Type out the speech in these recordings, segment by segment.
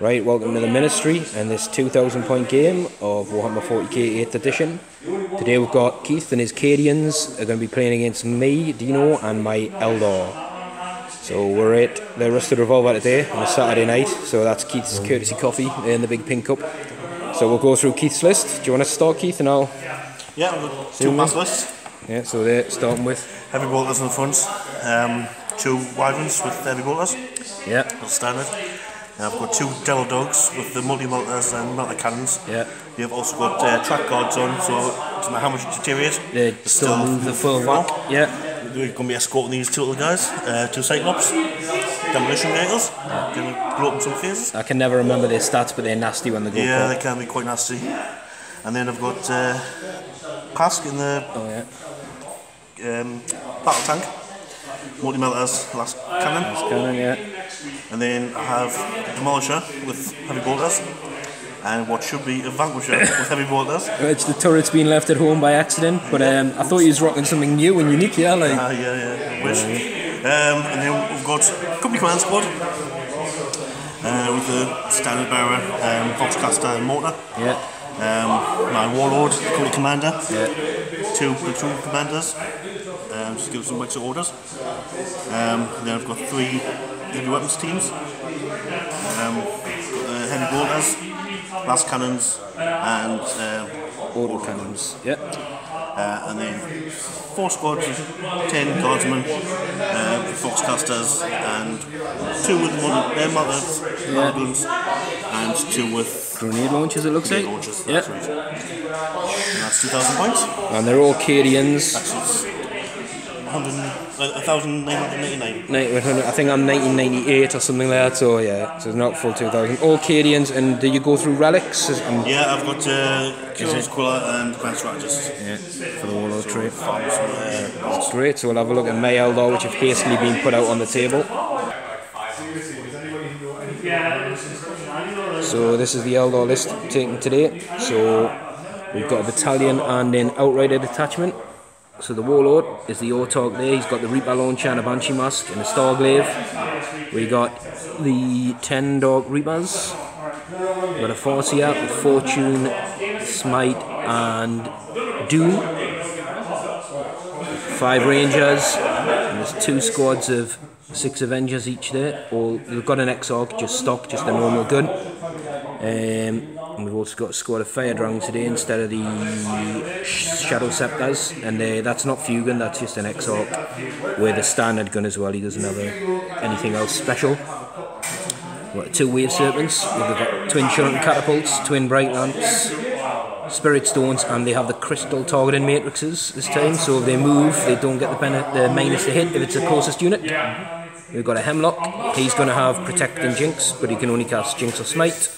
Right, welcome to the Ministry and this 2000 point game of Warhammer 40k 8th edition. Today we've got Keith and his Cadians are going to be playing against me, Dino, and my Aeldari. So we're at the Rusted Revolver today on a Saturday night, so that's Keith's courtesy coffee in the big pink cup. So we'll go through Keith's list. Do you want to start, Keith, and I'll... Yeah, I've got two mass lists. Yeah, so they're starting with... Heavy bolters in the front, two wyverns with heavy bolters. Yeah. That's standard. I've got two devil dogs with the multi-melters and melter cannons. Yeah. You've also got track guards on, so no matter how much it deteriorates, they still move the full whack. Yeah. We're going to be escorting these two little guys, two Cyclops, demolition vehicles. Going to blow up some faces. I can never remember their stats, but they're nasty when they go. Yeah, they can be quite nasty. And then I've got Pask in the battle tank, multi-melters, last cannon. Last cannon, yeah. And then I have Demolisher with heavy bolters, and what should be a Vanquisher with heavy bolters. It's the turret's been left at home by accident, but I thought he was rocking something new and unique, yeah? Like. Yeah, wish. And then we've got Company Command Squad with the standard bearer, Foxcaster and Mortar. Yeah. My Warlord, Company Commander. Yeah. Two platoon commanders. Just give some extra orders. Then I've got three heavy weapons teams. Got the heavy bolters, blast cannons, and auto cannons. Yeah. And then four squads of 10 guardsmen, foxcasters, and two with multi guns, and two with grenade launchers. It looks like. Launchers, yeah. That's right. And that's 2,000 points. And they're all Cadians. Actually, 1,999. I think I'm 1998 or something like that, so yeah, so it's not full 2000. All Cadians, and do you go through relics? Yeah, I've got Kills, Quilla and Grants Rajas. Yeah, for the Warlord trade. That's great, so we'll have a look at my Aeldari, which have hastily been put out on the table. So this is the Aeldari list taken today. So we've got a battalion and an outrider detachment. So the Warlord is the Autarch there, he's got the Reaper launcher and a Banshee mask and a Starglaive. We got the 10 Dark Reapers. We got a Farseer with Fortune, Smite and Doom. 5 Rangers, and there's 2 squads of 6 Avengers each there. They've got an Exarch, just stock, just a normal gun. And we've also got a squad of Fire Dragons today instead of the Shadow Scepters, and that's not Fugan, that's just an Exarch with a standard gun as well. He doesn't have anything else special. We've got 2 Wave Serpents, we've got twin Shunting Catapults, twin Bright Lamps, Spirit Stones, and they have the Crystal Targeting Matrices this time, so if they move they don't get the minus to hit if it's the closest unit. We've got a Hemlock, he's going to have Protect and Jinx, but he can only cast Jinx or Smite.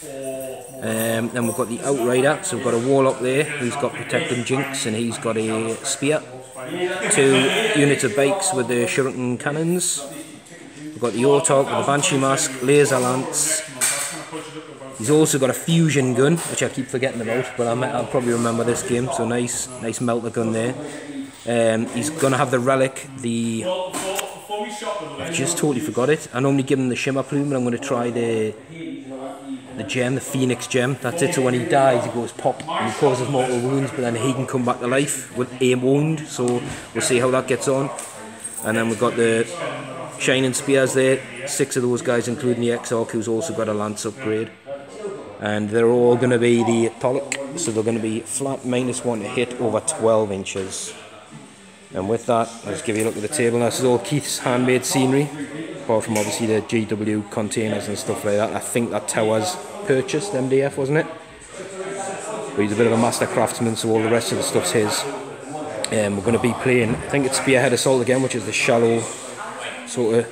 Then we've got the Outrider, so we've got a Warlock there who's got Protect and Jinx, and he's got a Spear. 2 units of bikes with the Shuriken Cannons. We've got the Autarch with the Banshee Mask, Laser Lance. He's also got a Fusion Gun, which I keep forgetting about, but I'll probably remember this game, so nice melter gun there. He's going to have the Relic, I've just totally forgot it. I normally give him the Shimmer Plume, but I'm going to try the gem, the Phoenix Gem. That's it, so when he dies he goes pop and he causes mortal wounds, but then he can come back to life with a wound, so we'll see how that gets on. And then we've got the Shining Spears there, 6 of those guys including the Exarch, who's also got a Lance upgrade. And they're all going to be the Tolic, so they're going to be flat -1 to hit over 12 inches. And with that, I'll just give you a look at the table. Now, this is all Keith's handmade scenery, apart from obviously the GW containers and stuff like that. I think that tower's purchased MDF, wasn't it? But he's a bit of a master craftsman, so all the rest of the stuff's his. We're going to be playing, I think it's Spearhead Assault again, which is the shallow sort of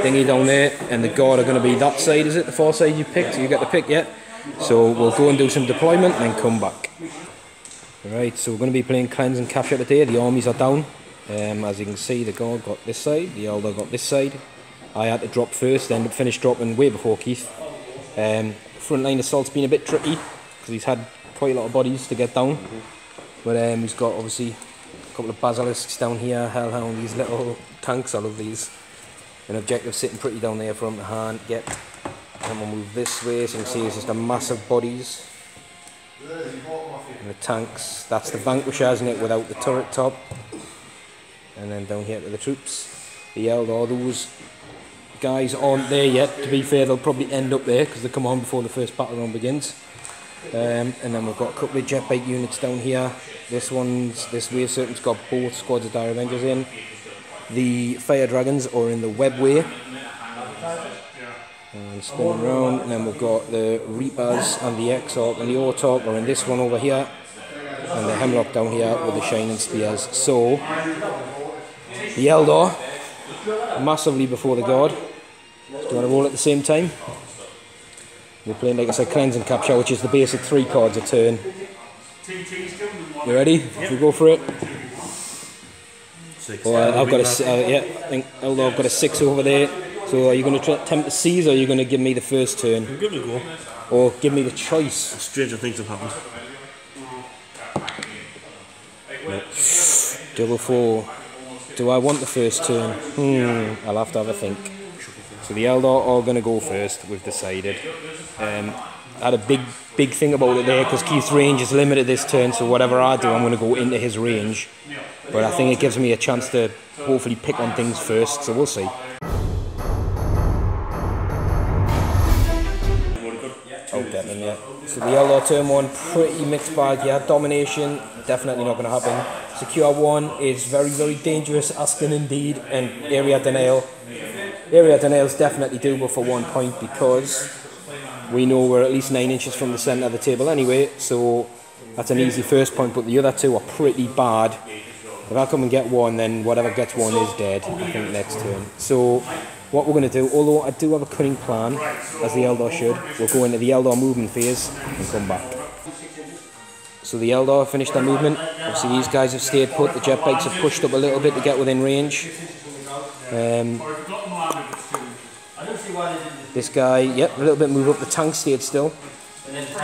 thingy down there. And the guard are going to be that side, is it? The far side you picked? You get the pick, yeah? So we'll go and do some deployment and then come back. Right, so we're going to be playing Cleanse and Capture today. The armies are down. As you can see, the guard got this side, the Eldar got this side. I had to drop first, then finished dropping way before Keith. Frontline assault's been a bit tricky because he's had quite a lot of bodies to get down. But he's got obviously a couple of basilisks down here, Hellhound, these little tanks, I love these. An objective sitting pretty down there for him to get. And we'll move this way, so you can see it's just a massive bodies. And the tanks, that's the Vanquisher, isn't it, without the turret top. And then down here to the troops. The Eldar, those guys aren't there yet. To be fair, they'll probably end up there because they come on before the first battle round begins. And then we've got a couple of jetbike units down here. This wave certain's got both squads of Dire Avengers in. The Fire Dragons are in the web way. And spinning around, and then we've got the Reapers and the Exarch and the Autarch are in this one over here. And the Hemlock down here with the Shining Spears. So, the Eldar, massively before the Guard. Do you want to roll at the same time? We're playing, like I said, Cleanse and Capture, which is the basic 3 cards a turn. You ready? Yep. We go for it. 6. I've got a, yeah, I think Eldar, I've got a 6 over there. So are you going to attempt to seize, or are you going to give me the first turn? Give it a go. Or give me the choice? Stranger things have happened. Double 4. Do I want the first turn? I'll have to have a think. So the Eldar are going to go first, we've decided. I had a big thing about it there, because Keith's range is limited this turn, so whatever I do, I'm going to go into his range. But I think it gives me a chance to hopefully pick on things first, so we'll see. Yeah. So the Eldar turn 1, pretty mixed bag, yeah. Domination, definitely not going to happen. Secure 1 is very, very dangerous, asking indeed, and area denial. Area denial is definitely doable for 1 point, because we know we're at least 9 inches from the centre of the table anyway, so that's an easy first point, but the other 2 are pretty bad. If I come and get 1, then whatever gets 1 is dead, I think, next turn. So what we're going to do, although I do have a cunning plan, as the Eldar should, we'll go into the Eldar movement phase and come back. So the Eldar have finished their movement. Obviously these guys have stayed put, the jet bikes have pushed up a little bit to get within range. This guy, yep, a little bit move up, the tank stayed still.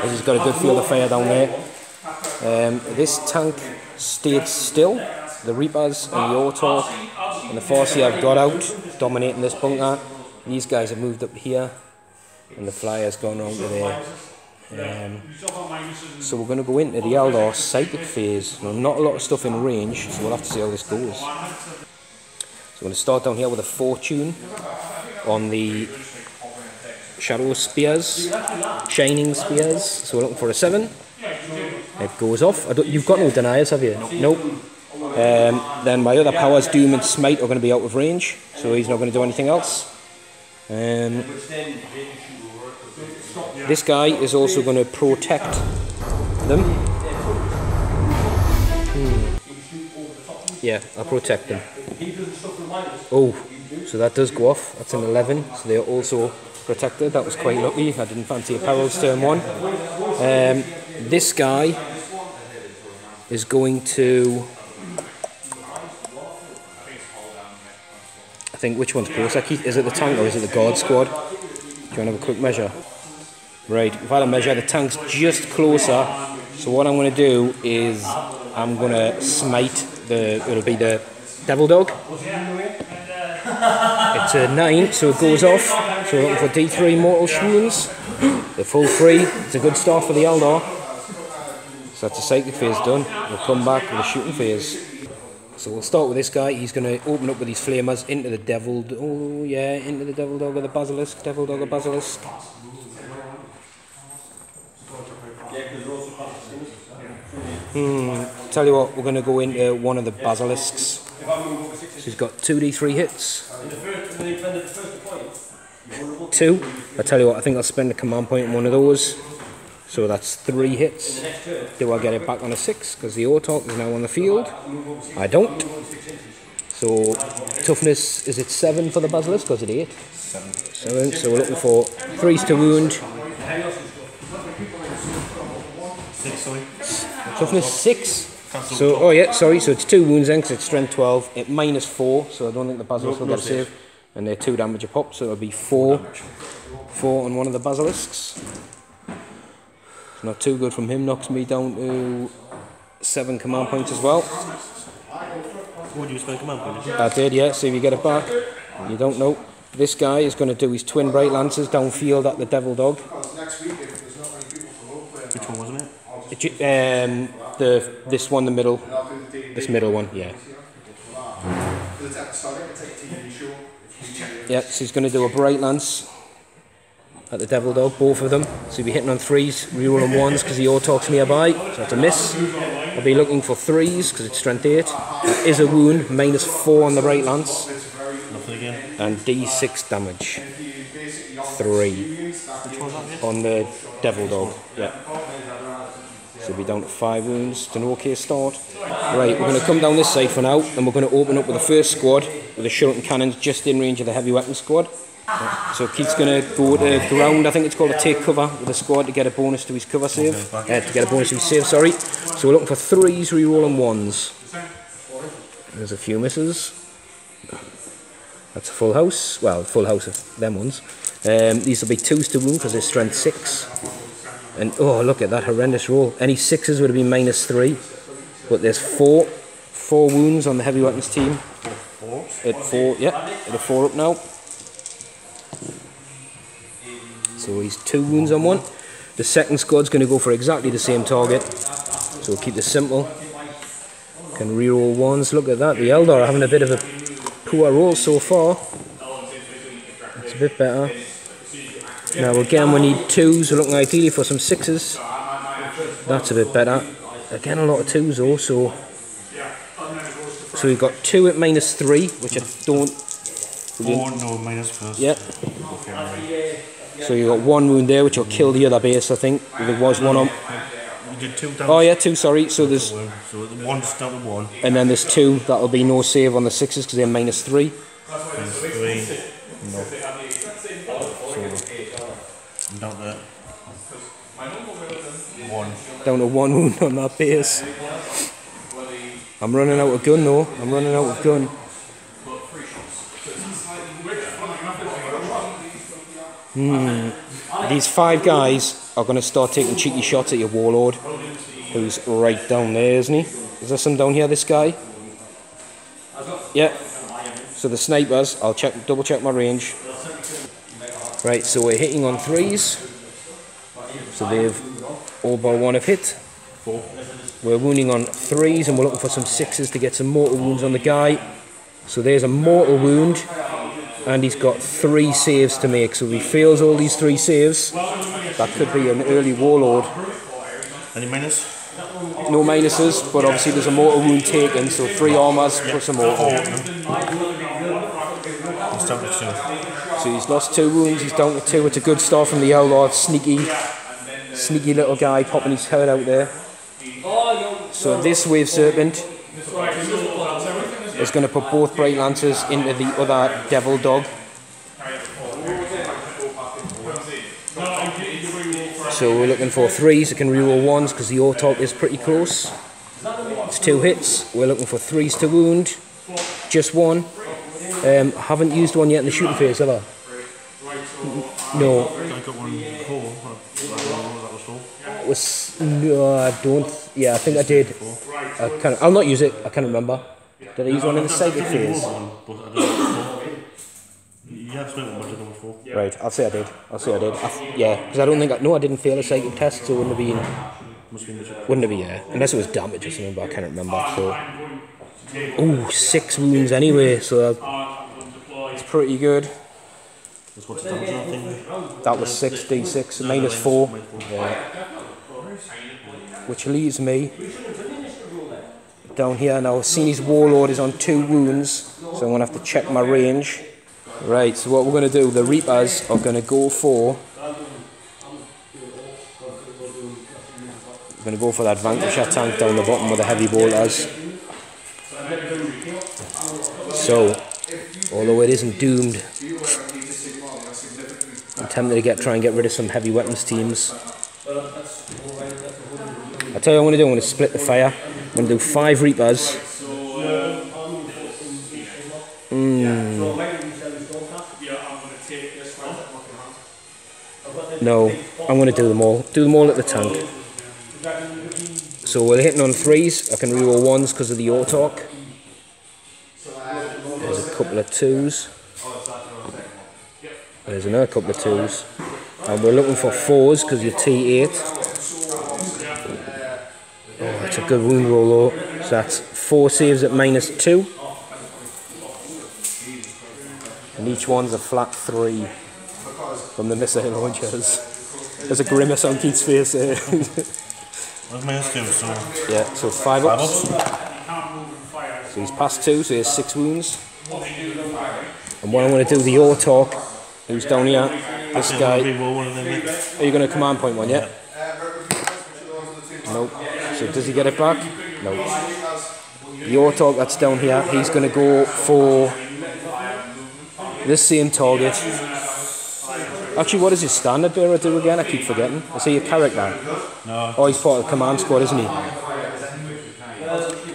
He's got a good field of fire down there. This tank stayed still. The Reapers and the Autarch and the Farsi have got out, dominating this bunker. These guys have moved up here, and the Flyer's gone on to there. So we're going to go into the Eldar psychic phase. Now, not a lot of stuff in range, so we'll have to see how this goes. So we're going to start down here with a Fortune on the Shadow Spears, Shining Spears. So we're looking for a 7. It goes off. You've got no deniers, have you? Nope. Then my other powers, Doom and Smite, are going to be out of range, so he's not going to do anything else. This guy is also going to protect them. Yeah, I'll protect them. Oh, so that does go off. That's an 11, so they're also protected. That was quite lucky. I didn't fancy a Perils turn 1. This guy is going to... I think, which one's closer, Keith? Is it the tank or is it the Guard squad? Do you want to have a quick measure? Right, we've had a measure, the tank's just closer, so what I'm going to do is I'm going to smite it'll be the Devil Dog. It's a 9, so it goes off, so we're looking for D3 mortal wounds. The full 3, it's a good start for the Eldar. So that's the psychic phase done, we'll come back with the shooting phase. So we'll start with this guy. He's going to open up with these flamers into the Devil... Oh yeah, into the Devil Dog or the Basilisk. Devil Dog or Basilisk. Tell you what, we're going to go into one of the Basilisks. So he's got 2d3 hits. 2. I tell you what, I think I'll spend a command point on one of those. So that's 3 hits. Do I get it back on a 6? Because the Autarch is now on the field. I don't. So toughness, is it 7 for the Basilisk or is it 8? 7. So we're looking for 3s to wound. 6, sorry. Toughness 6. So, oh yeah, sorry, so it's 2 wounds then because it's strength 12. It minus 4, so I don't think the Basilisk will get a save. And they're 2 damage a pop, so it'll be 4 on one of the Basilisks. Not too good from him, knocks me down to 7 command points as well. Would you spend command points? I did, yeah, see if you get it back. You don't know. This guy is going to do his twin Bright Lancers downfield at the Devil Dog. Which one wasn't it? This one, the middle. This middle one, yeah. Yeah, so he's going to do a Bright Lance at the Devil Dog, both of them. So he'll be hitting on 3s, rerolling 1s because the Autarch's nearby, so that's a miss. I'll be looking for 3s because it's strength 8. That is a wound, -4 on the Bright Lance. Nothing again. And D6 damage. 3 on the Devil Dog, yeah. So we'll be down to 5 wounds. It's an okay start. Right, we're going to come down this side for now, and we're going to open up with the first squad with the shuriken cannons just in range of the heavy weapon squad. So Keith's going to go to ground, I think it's called a take cover with the squad to get a bonus to his cover save. To get a bonus to his save, sorry. So we're looking for 3s, re-rolling 1s. There's a few misses. That's a full house. Well, full house of them ones. These will be 2s to wound because they're strength 6. And oh, look at that horrendous roll. Any 6s would have been -3. But there's 4 wounds on the heavy weapons team. At 4, yeah, at a 4 up now. So he's 2 wounds on 1. The second squad's going to go for exactly the same target. So we'll keep this simple. Can reroll 1s. Look at that. The Aeldari are having a bit of a poor roll so far. It's a bit better. Now again we need 2s. We're looking ideally for some 6s. That's a bit better. Again a lot of 2s though. So we've got 2 at -3, which I don't... Oh no, minus first. Yeah. So you've got 1 wound there, which will kill the other base, I think. There was one on... You did 2 down. Oh yeah, 2, sorry. So there's... So the 1's down to 1. And then there's 2, that'll be no save on the 6s because they're -3. -3. No. So I'm down to 1. Down to 1 wound on that base. I'm running out of gun though. I'm running out of gun. These 5 guys are going to start taking cheeky shots at your warlord, who's right down there, isn't he? Is there some down here, this guy? Yeah. So the snipers, I'll double check my range. Right, so we're hitting on 3s. So they've all but 1 have hit. 4. We're wounding on 3s and we're looking for some 6s to get some mortal wounds on the guy. So there's a mortal wound. And he's got 3 saves to make, so if he fails all these 3 saves, that could be an early warlord. Any minus? No minuses, but obviously there's a mortal wound taken, so 3 armors plus a mortal. He's down to 2. So he's lost 2 wounds, he's down to 2. It's a good start from the Aeldari, sneaky little guy popping his head out there. So this Wave Serpent is going to put both Bright Lancers into the other Devil Dog. So we're looking for 3s that can reroll 1s because the Autarch is pretty close. It's 2 hits. We're looking for 3s to wound. Just 1. I haven't used 1 yet in the shooting phase, have I? No. I got 1 before. No, I don't. Yeah, I think I did. I'll not use it. I can't remember. Did I use 1 in the psychic phase? Right, I'll say I did. Yeah, because I don't think no, I didn't fail a psychic test, so it wouldn't have been. Wouldn't have been, yeah. Unless it was damage or something, but I can't remember. So, ooh, 6 wounds anyway, so it's pretty good. That was 6d6 -4. Yeah. Which leaves me down here now. I've seen his warlord is on 2 wounds, so I'm going to have to check my range. Right, so what we're going to do, the Reapers are going to go for... We're going to go for that Vanquisher tank down the bottom with the heavy bolters. So, although it isn't doomed, I'm tempted to try and get rid of some heavy weapons teams. I'll tell you what I'm going to do, I'm going to split the fire. I'm going to do 5 Reapers. No, I'm going to do them all. Do them all at the tank. So we're hitting on 3s. I can reroll 1s because of the Autarch. There's a couple of 2s. There's another couple of 2s. And we're looking for 4s because you're T8. Oh, it's a good wound roll though. So that's 4 saves at -2. And each one's a flat 3 from the missile launchers. There's a grimace on Keith's face there. That's -2, so... Yeah, so 5 ups. So he's passed 2, so he has 6 wounds. And what I'm going to do, the Autarch, who's down here, this guy. Are you going to command point one yet? Nope. So does he get it back? No. The Autarch that's down here, he's going to go for this same target. Actually, what does his standard bearer do again? I keep forgetting. Is he a character? No. Oh, he's part of the command squad, isn't he?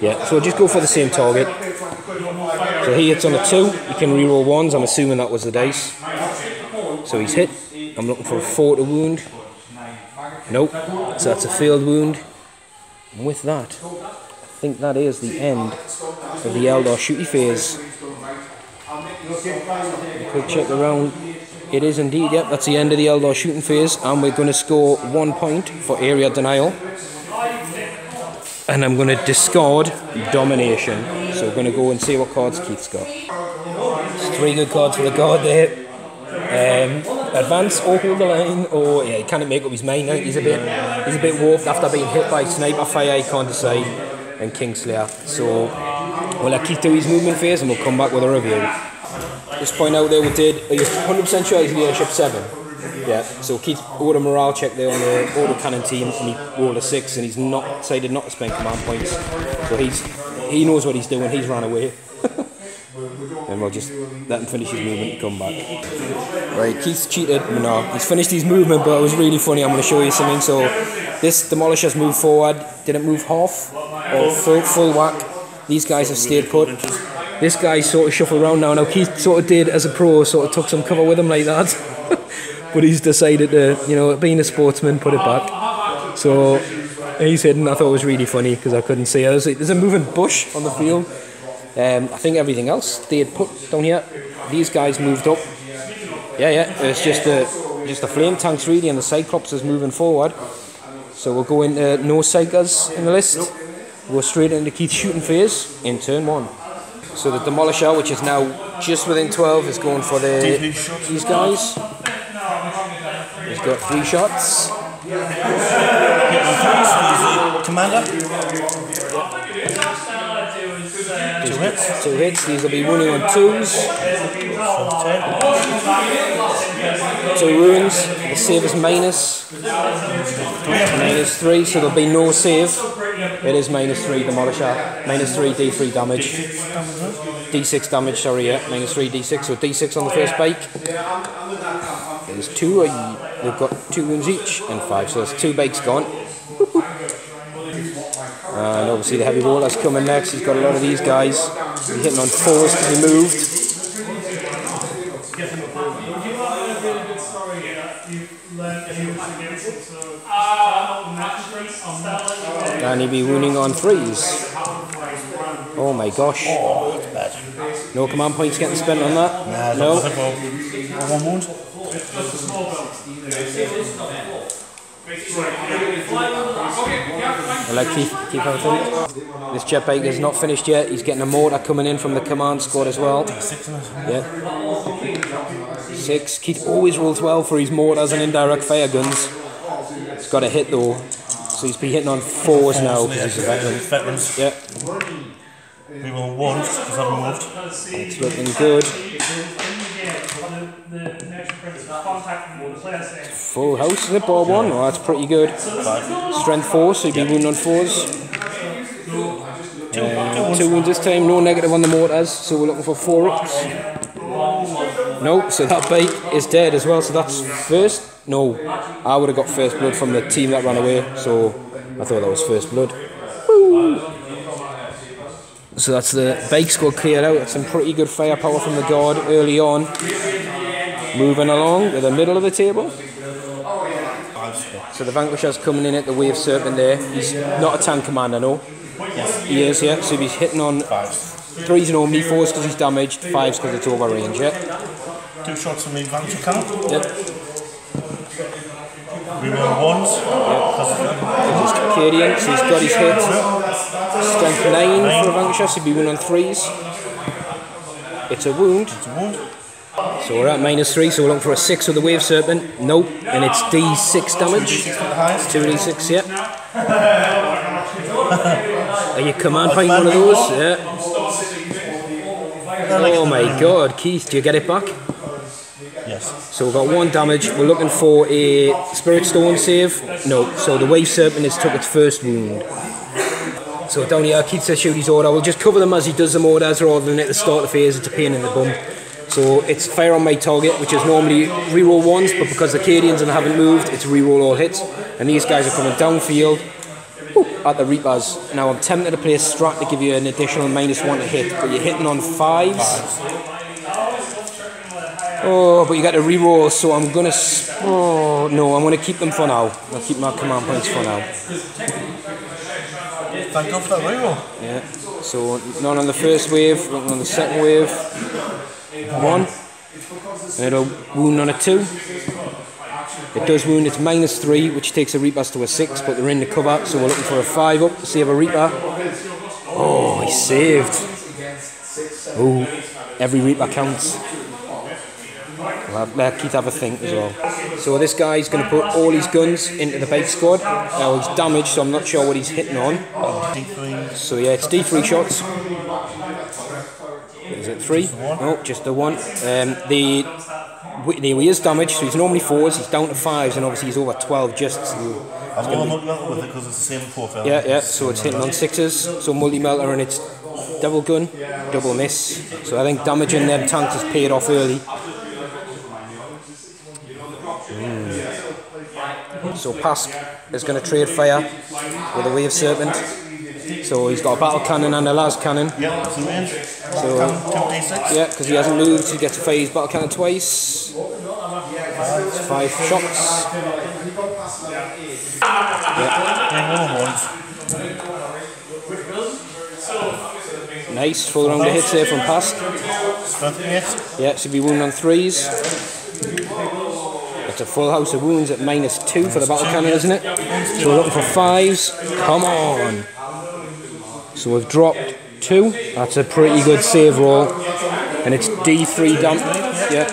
Yeah, so we'll just go for the same target. So he hits on a 2, he can reroll 1s, I'm assuming that was the dice. So he's hit, I'm looking for a 4 to wound. Nope, so that's a failed wound. And with that, I think that is the end of the Eldar shooty phase. Quick check around. It is indeed, yep, that's the end of the Eldar shooting phase, and we're going to score 1 point for area denial. And I'm going to discard domination. So we're going to go and see what cards Keith's got. There's 3 good cards for the guard there. Advance or hold the line, or yeah, he can't make up his mind now. He's a bit warped after being hit by sniper fire, he can't decide, and Kingslayer. So we'll let Keith do his movement phase and we'll come back with a review. Just point out there we did, are you 100% sure he's leadership 7? Yeah, so Keith rolled a morale check there on the auto cannon team and he rolled a 6 and he's decided not to spend command points. So he knows what he's doing, he's run away. And we'll just let him finish his movement and come back. Right, Keith's cheated. No, he's finished his movement, but it was really funny. I'm going to show you something. So this Demolisher's moved forward, didn't move half or full whack. These guys have stayed put. This guy sort of shuffled around now. Now Keith sort of did as a pro, sort of took some cover with him like that. But he's decided to, you know, being a sportsman, put it back. So he's hidden. I thought it was really funny because I couldn't see it. There's a moving bush on the field. I think everything else they had put down here. These guys moved up. Yeah, it's just the flame tanks really, and the Cyclops is moving forward. So we'll go into no Psychers in the list. We'll go straight into Keith's shooting phase in turn 1. So the Demolisher, which is now just within 12, is going for these guys. He's got 3 shots. Commander. 2 hits. These will be running on 2s. 2 ruins. The save is -3, so there'll be no save. It is -3 Demolisher. -3 D3 damage. D6 damage, sorry, yeah. -3 D6, so D6 on the first bike. There's 2, they've got 2 wounds each, and 5, so there's 2 bikes gone. And obviously the heavy roller's coming next. He's got a lot of these guys. He's hitting on 4s because he moved. And he'll be wounding on 3s. Oh my gosh. Oh, that's bad. No command points getting spent on that? Nah, no. One wound. I like keep on through. This jet bike is not finished yet. He's getting a mortar coming in from the command squad as well. 6 in it. Yeah. 6. Keith always rolls well for his mortars and indirect fire guns. He's got a hit though. So he's been hitting on 4s now because he's a veteran. Veterans. Yeah. We will 1 because I've moved. It's looking good. Full house, is it? Bar 1? Oh, that's pretty good. Strength 4, so you'd be wounding on 4s. 2 wounds this time, no negative on the mortars, so we're looking for 4 ups. No, so that bike is dead as well, so that's first. No, I would have got first blood from the team that ran away, so I thought that was first blood. Woo! So that's the bike squad cleared out. That's some pretty good firepower from the guard early on. Moving along to the middle of the table. So the Vanquisher's coming in at the Wave Serpent there. He's not a tank commander, no? Yes. He is, yeah. So he's hitting on 3s normally, 4s because he's damaged, 5s because it's over range, yeah? 2 shots from the advantage cannon. Yep. Reroll ones. Just Cadian, so he's got his hit. Strength 9 for advantage shots, he'd be 1 on 3s. It's a wound. So we're at -3, so we're looking for a 6 with the Wave Serpent. Nope, and it's D6 damage. 2d6, yeah. Are you command point one of those? Yeah. Oh my god, Keith, do you get it back? Yes. So we've got 1 damage. We're looking for a Spirit Stone save. No, so the Wave Serpent has took its first wound. So down here, Keith says shoot his order. We'll just cover them as he does them orders rather than at the start of the phase. It's a pain in the bum. So it's fire on my target, which is normally reroll 1s, but because the Cadians and haven't moved, it's reroll all hits. And these guys are coming downfield at the Reapers. Now I'm tempted to play a strat to give you an additional -1 to hit, but you're hitting on 5s. Oh, but you got to reroll, so I'm gonna. Oh no, I'm gonna keep them for now. I'll keep my command points for now. Thank God for that reroll. Yeah. So none on the first wave, none on the second wave. 1. And a wound on a 2. It does wound, it's -3, which takes the Reapers to a 6, but they're in the cover, so we're looking for a 5 up to save a Reaper. Oh, he saved. Oh, every Reaper counts. We'll let Keith have a think as well. So this guy's going to put all his guns into the bait squad. Now he's damaged, so I'm not sure what he's hitting on. So yeah, it's D3 shots. Is it 3? No, just the 1. He is damaged, so he's normally 4s, he's down to 5s, and obviously he's over 12 just. So I'm all multi-melter with it because it's the same profile. Yeah, so it's hitting on 6s, so multi-melter, and it's double gun, double miss. So I think damaging them tanks has paid off early. So Pask is going to trade fire with a Wave Serpent. So he's got a battle cannon and a las cannon. Yeah, it's in range. So, yeah, because he hasn't moved, he gets to fire his battle cannon twice. It's 5 shots. Yeah. Nice, full round of hits there from Pask. Yeah, should be wound on 3s. It's a full house of wounds at -2 for the battle cannon, isn't it? So we're looking for 5s. Come on. So we've dropped 2. That's a pretty good save roll. And it's D3 damage. Yeah.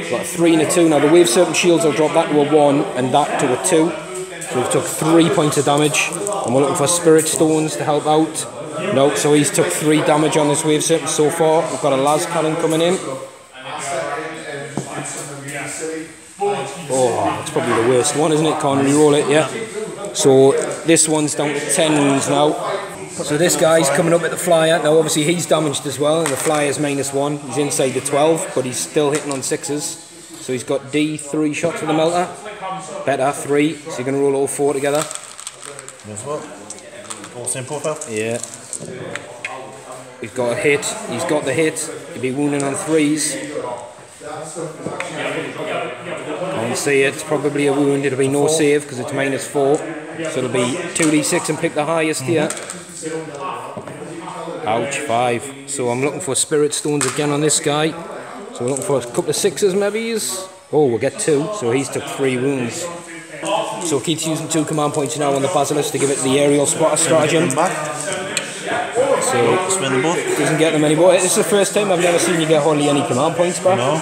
Got a 3 and a 2. Now the Wave Serpent shields will drop that to a 1 and that to a 2. So we've took 3 points of damage. And we're looking for Spirit Stones to help out. No, so he's took 3 damage on this Wave Serpent so far. We've got a las cannon coming in. Oh, it's probably the worst one, isn't it? Can't re-roll it, yeah. So this one's down to 10 wounds now. So this guy's coming up at the flyer. Now obviously he's damaged as well, and the flyer's -1. He's inside the 12, but he's still hitting on 6s. So he's got D3 shots with the melter. Better, 3. So you're going to roll all 4 together. As well. All same profile? Yeah. He's got a hit. He's got the hit. He'll be wounding on 3s. Can't see it. It's probably a wound. It'll be no save because it's -4. So it'll be 2d6 and pick the highest here. Ouch, 5. So I'm looking for Spirit Stones again on this guy. So we're looking for a couple of 6s maybe. Oh, we'll get 2. So he's took 3 wounds. So Keith's using 2 command points now on the Basilisk to give it the aerial spotter stratagem. So doesn't get them anymore. This is the first time I've never seen you get hardly any command points back. No.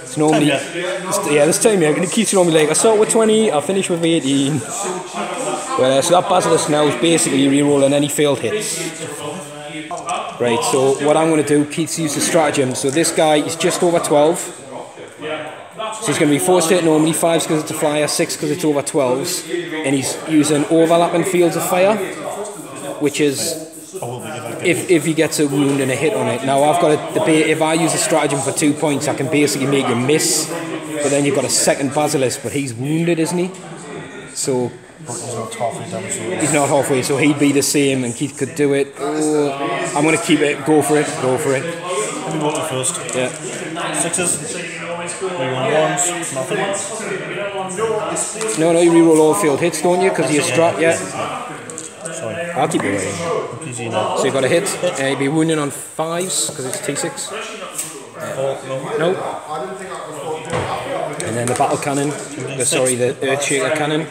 It's normally, this time yeah, Keith's normally like, I start with 20, I'll finish with 18. Well, so that Basilisk now is basically re-rolling any failed hits. Right, so what I'm going to do, Keith's used the stratagem. So this guy is just over 12. So he's going to be 4 hit normally, 5 because it's a flyer, 6 because it's over 12s. And he's using overlapping fields of fire, which is if he gets a wound and a hit on it. Now I've got to debate, if I use a stratagem for 2 points, I can basically make you miss. But then you've got a second Basilisk, but he's wounded, isn't he? So he's not halfway, so he'd be the same and Keith could do it. Oh, I'm going to keep it, go for it. Let me roll it first. Yeah. 6s. Reroll 1s, nothing. No, you reroll all field hits, don't you? Because you're strat, yeah. Sorry. I'll keep it right. So you've got a hit, you'll be wounding on 5s because it's T6. Yeah. No. And then the battle cannon, sorry, the Earthshaker cannon.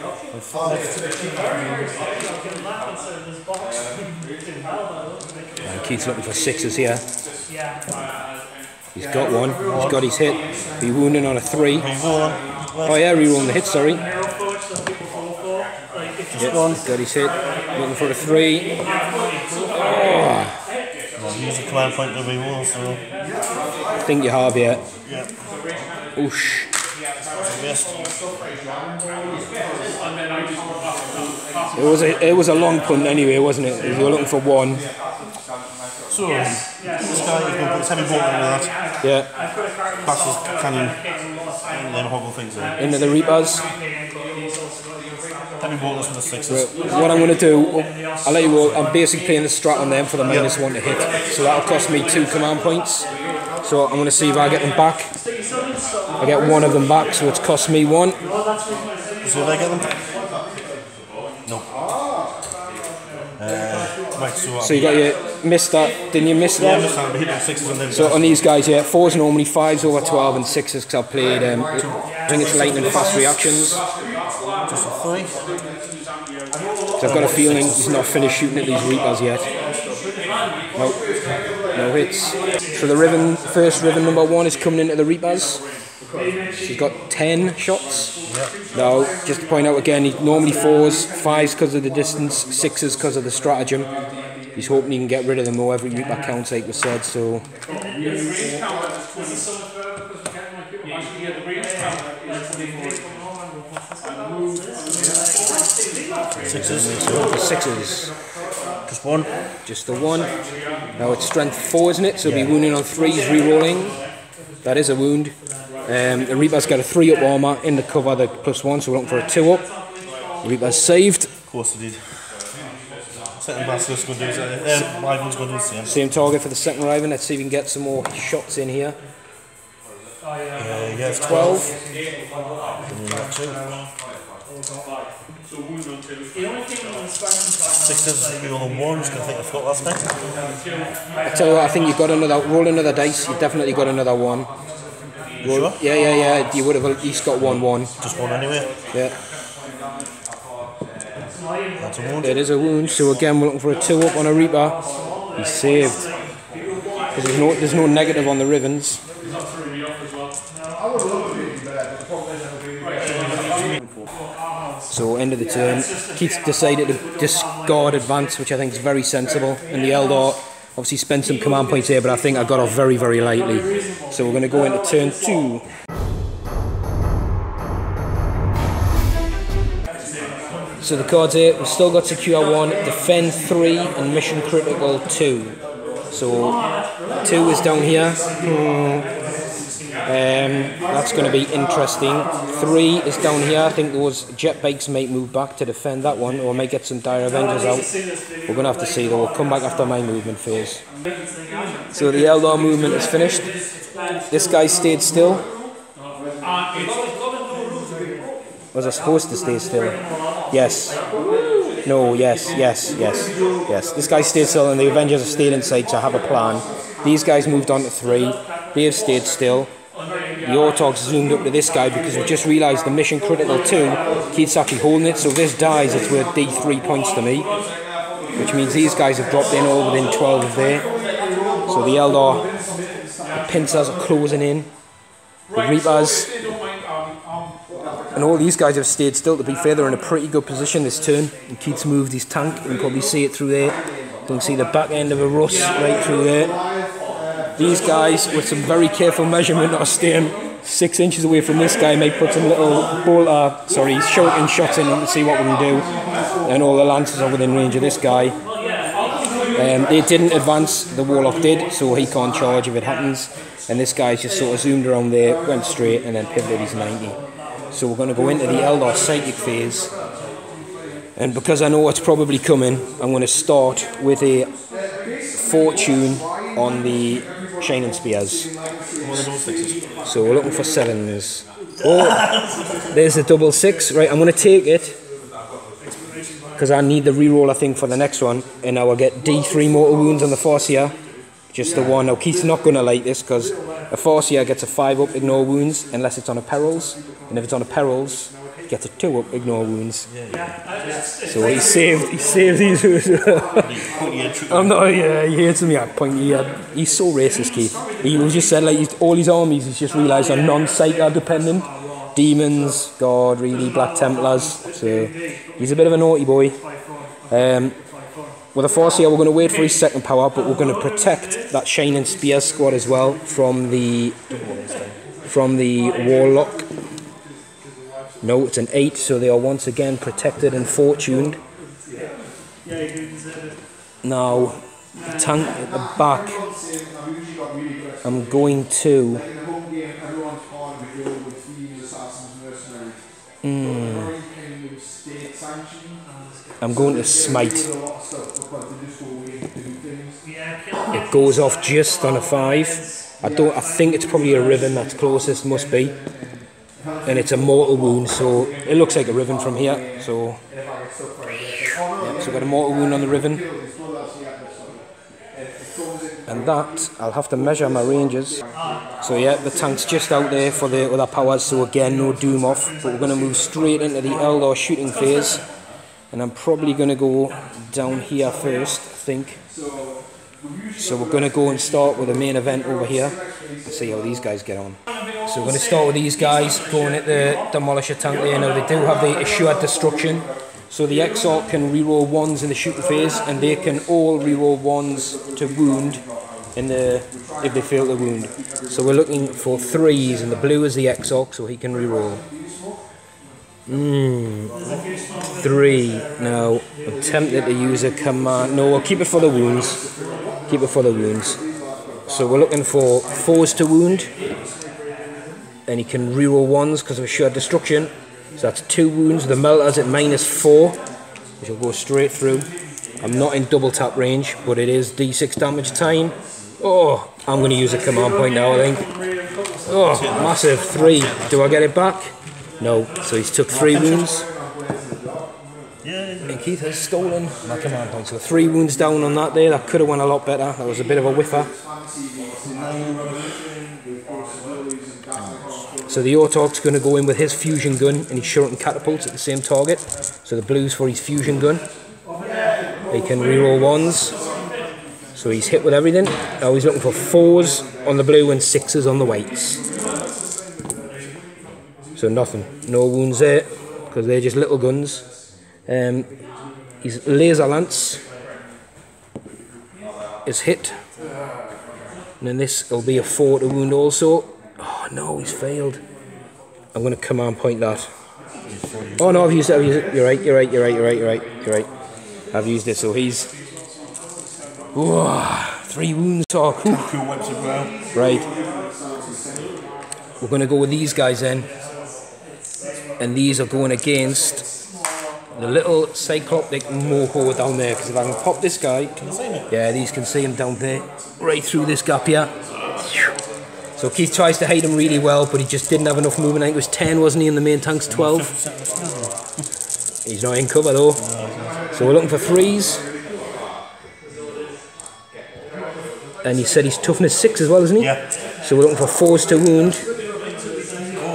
And Keith's looking for 6s here. He's got one, he's got his hit. He's wounding on a 3. Oh yeah, rerolling the hit, sorry. Yep, got his hit. Looking for a 3. Oh. Use a command point to reroll, so... I think you have, yeah. Yep. Oosh. It was a long punt anyway, wasn't it? You were looking for 1. So, this guy is going to put his heavy bolt into that. Yeah. Passes cannon and then hobble things in. Into the Reapers. Heavy bolt for the 6s. Right. What I'm going to do, I'll let you know, I'm basically playing the strat on them for the -1 to hit. So that'll cost me 2 command points. So I'm going to see if I get them back. I get 1 of them back, so it's cost me 1. So if I get them? No. Right, so you got your missed that, didn't you miss that? Yeah, I missed that, but hit 6s on them. So on these guys, yeah, 4s normally 5s over 12 and 6s because I've played, I think it's lightning fast reactions. Just a 3. So I've got a feeling he's not finished shooting at these Reapers yet. Nope. No hits. So the first Riven number 1 is coming into the Reapers. He's got 10 shots. Now, just to point out again, he normally 4s, 5s because of the distance, 6s because of the stratagem. He's hoping he can get rid of them though. Every Reaper counts, like we said, so... Sixes. Just 1. Just the 1. Now it's strength 4, isn't it? So he'll be wounding on 3s, re-rolling. That is a wound. The Reaper's got a 3 up armour in the cover, the +1, so we're looking for a 2 up. The Reaper's saved. Of course he did. Second Basilisk's going to do the Riven's going to do the same. Same target for the second Riven. Let's see if we can get some more shots in here. Yeah, it's 12. 6s, we all 1s, going to take a foot last night. I tell you what, I think you've got another, roll another dice, you've definitely got another 1. Roll, sure? Yeah, you would have at least got 1-1. Just 1 anyway? Yeah. That's a wound. It is a wound, so again we're looking for a 2 up on a Reaper. He's saved. Because there's no negative on the Rivens. So end of the turn, Keith decided to discard advance, which I think is very sensible, and the Eldar obviously spent some command points here, but I think I got off very, very lightly. So we're going to go into turn 2. So the cards here, we've still got Secure 1, Defend 3 and Mission Critical 2. So 2 is down here. That's going to be interesting. 3 is down here. I think those jet bikes might move back to defend that one, or might get some Dire Avengers out. We're going to have to see though. We'll come back after my movement phase. So the Eldar movement is finished. This guy stayed still. Was I supposed to stay still? Yes. No, yes. This guy stayed still and the Avengers have stayed inside, so I have a plan. These guys moved on to 3. They have stayed still. The Autarchs zoomed up to this guy because we've just realised the Mission Critical 2, Keith's actually holding it, so if this dies it's worth D3 points to me. Which means these guys have dropped in all within 12 of there. So the Eldar, the Pincers are closing in. The Reapers, and all these guys have stayed still. To be fair, they're in a pretty good position this turn. And Keith's moved his tank, you can probably see it through there. You can see the back end of a Russ right through there. These guys, with some very careful measurement, are staying 6 inches away from this guy. Might put some little shotgun shots in to see what we can do. And all the Lancers are within range of this guy. They didn't advance, the Warlock did, so he can't charge if it happens. And this guy's just sort of zoomed around there, went straight, and then pivoted his 90. So we're going to go into the Eldar Psychic phase. And because I know what's probably coming, I'm going to start with a Fortune on the Shining Spears. So we're looking for 7s. Oh, there's a double 6. Right, I'm going to take it because I need the reroll, I think, for the next one. And now I'll get D3 mortal wounds on the Farseer, Just the one. Now Keith's not going to like this because a Farseer gets a 5 up, ignore wounds, unless it's on a perils. And if it's on a perils, he gets a 2 up, ignore wounds. So he saved these. I'm not, yeah, he hates me at pointy head. He's so racist, Keith. He was just said like all his armies, he's just realised are non-cycle dependent. Demons, God, really, Black Templars. So he's a bit of a naughty boy. With a Farseer, we're going to wait for his second power, but we're going to protect that Shining Spear squad as well from the Warlock. No, it's an 8, so they are once again protected and fortuned. Now, the tank at the back, I'm going to... I'm going to smite. It goes off just on a 5. I think it's probably a Riven that's closest, must be. And it's a mortal wound, so it looks like a Riven from here. So, yeah, so I've got a mortal wound on the Riven. And that, I'll have to measure my ranges. So yeah, the tank's just out there for the other powers, so again, no doom off. But we're going to move straight into the Eldar shooting phase. And I'm probably going to go down here first, I think. So we're going to go and start with the main event over here. And see how these guys get on. So we're going to start with these guys going at the Demolisher tank there. Now they do have the Assured Destruction. So the Exalt can reroll 1s in the shooting phase, and they can all reroll 1s to wound if they fail to wound. So we're looking for 3s, and the blue is the Exalt, so he can reroll. 3. Now I'm tempted to use a command. No, I'll keep it for the wounds. Keep it for the wounds. So we're looking for 4s to wound, and he can reroll 1s because of Assured Destruction. So that's 2 wounds. The melter's at -4, which will go straight through. I'm not in double tap range, but it is D6 damage time. Oh, I'm going to use a command point now, I think. Oh, massive. 3. Do I get it back? No. So he's took 3 wounds. And Keith has stolen my command point. So 3 wounds down on that there. That could have went a lot better. That was a bit of a whiffer. So the Autarch's going to go in with his fusion gun, and he's shooting catapults at the same target. So the blue's for his fusion gun. He can reroll 1s. So he's hit with everything. Now he's looking for 4s on the blue and 6s on the whites. So nothing. No wounds there, because they're just little guns. His laser lance is hit. And then this will be a 4 to wound also. Oh no, he's failed. I'm going to command point that. Oh no, I've used it. You're right. I've used it, so he's... Whoa, 3 wounds. Oh, right. We're going to go with these guys then. And these are going against the little cyclopic moho down there. Because if I can pop this guy... Yeah, these can see him down there. Right through this gap here. So Keith tries to hide him really well, but he just didn't have enough movement. I think it was 10, wasn't he, and the main tank's 12. He's not in cover though. So we're looking for 3s. And he said he's toughness 6 as well, isn't he? Yeah. So we're looking for 4s to wound.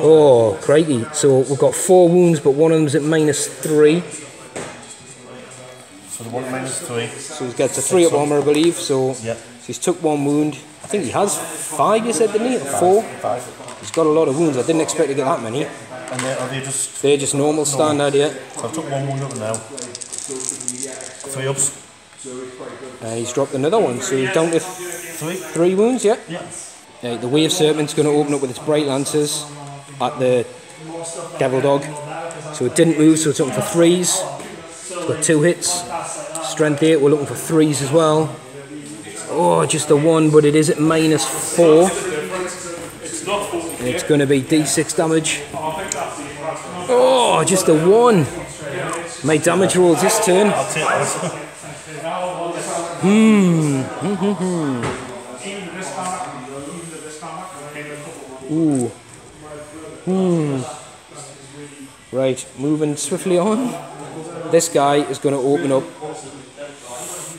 Oh, crikey. So we've got 4 wounds, but one of them's at -3. So the one -3. So he gets a 3 up armor, I believe. So he's took 1 wound. I think he has 5, you said, didn't he? 4? 5. He's got a lot of wounds. I didn't expect to get that many. And they're just normal standard, yeah. So I've took 1 wound up now. 3 ups. And he's dropped another one, so he's down to 3 wounds, yeah? Yeah. The Wave Serpent's going to open up with its Bright Lancers at the Devil Dog. So it didn't move, so it's looking for 3s. It's got 2 hits. Strength 8, we're looking for 3s as well. Oh, just a 1, but it is at -4. And it's going to be D6 damage. Oh, just a 1. My damage rolls this turn. Ooh. Right, moving swiftly on. This guy is going to open up.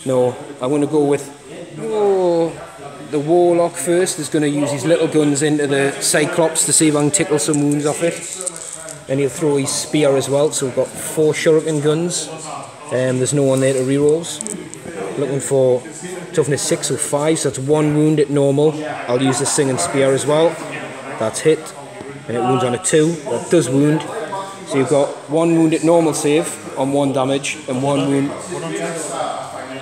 No, I'm going to go with... Oh, the Warlock first is going to use his little guns into the Cyclops to see if I can tickle some wounds off it. And he'll throw his spear as well, so we've got 4 shuriken guns. There's no one there to rerolls. Looking for toughness 6 or 5, so that's 1 wound at normal. I'll use the singing spear as well. That's hit. And it wounds on a 2. That does wound. So you've got 1 wound at normal save on 1 damage, and 1 wound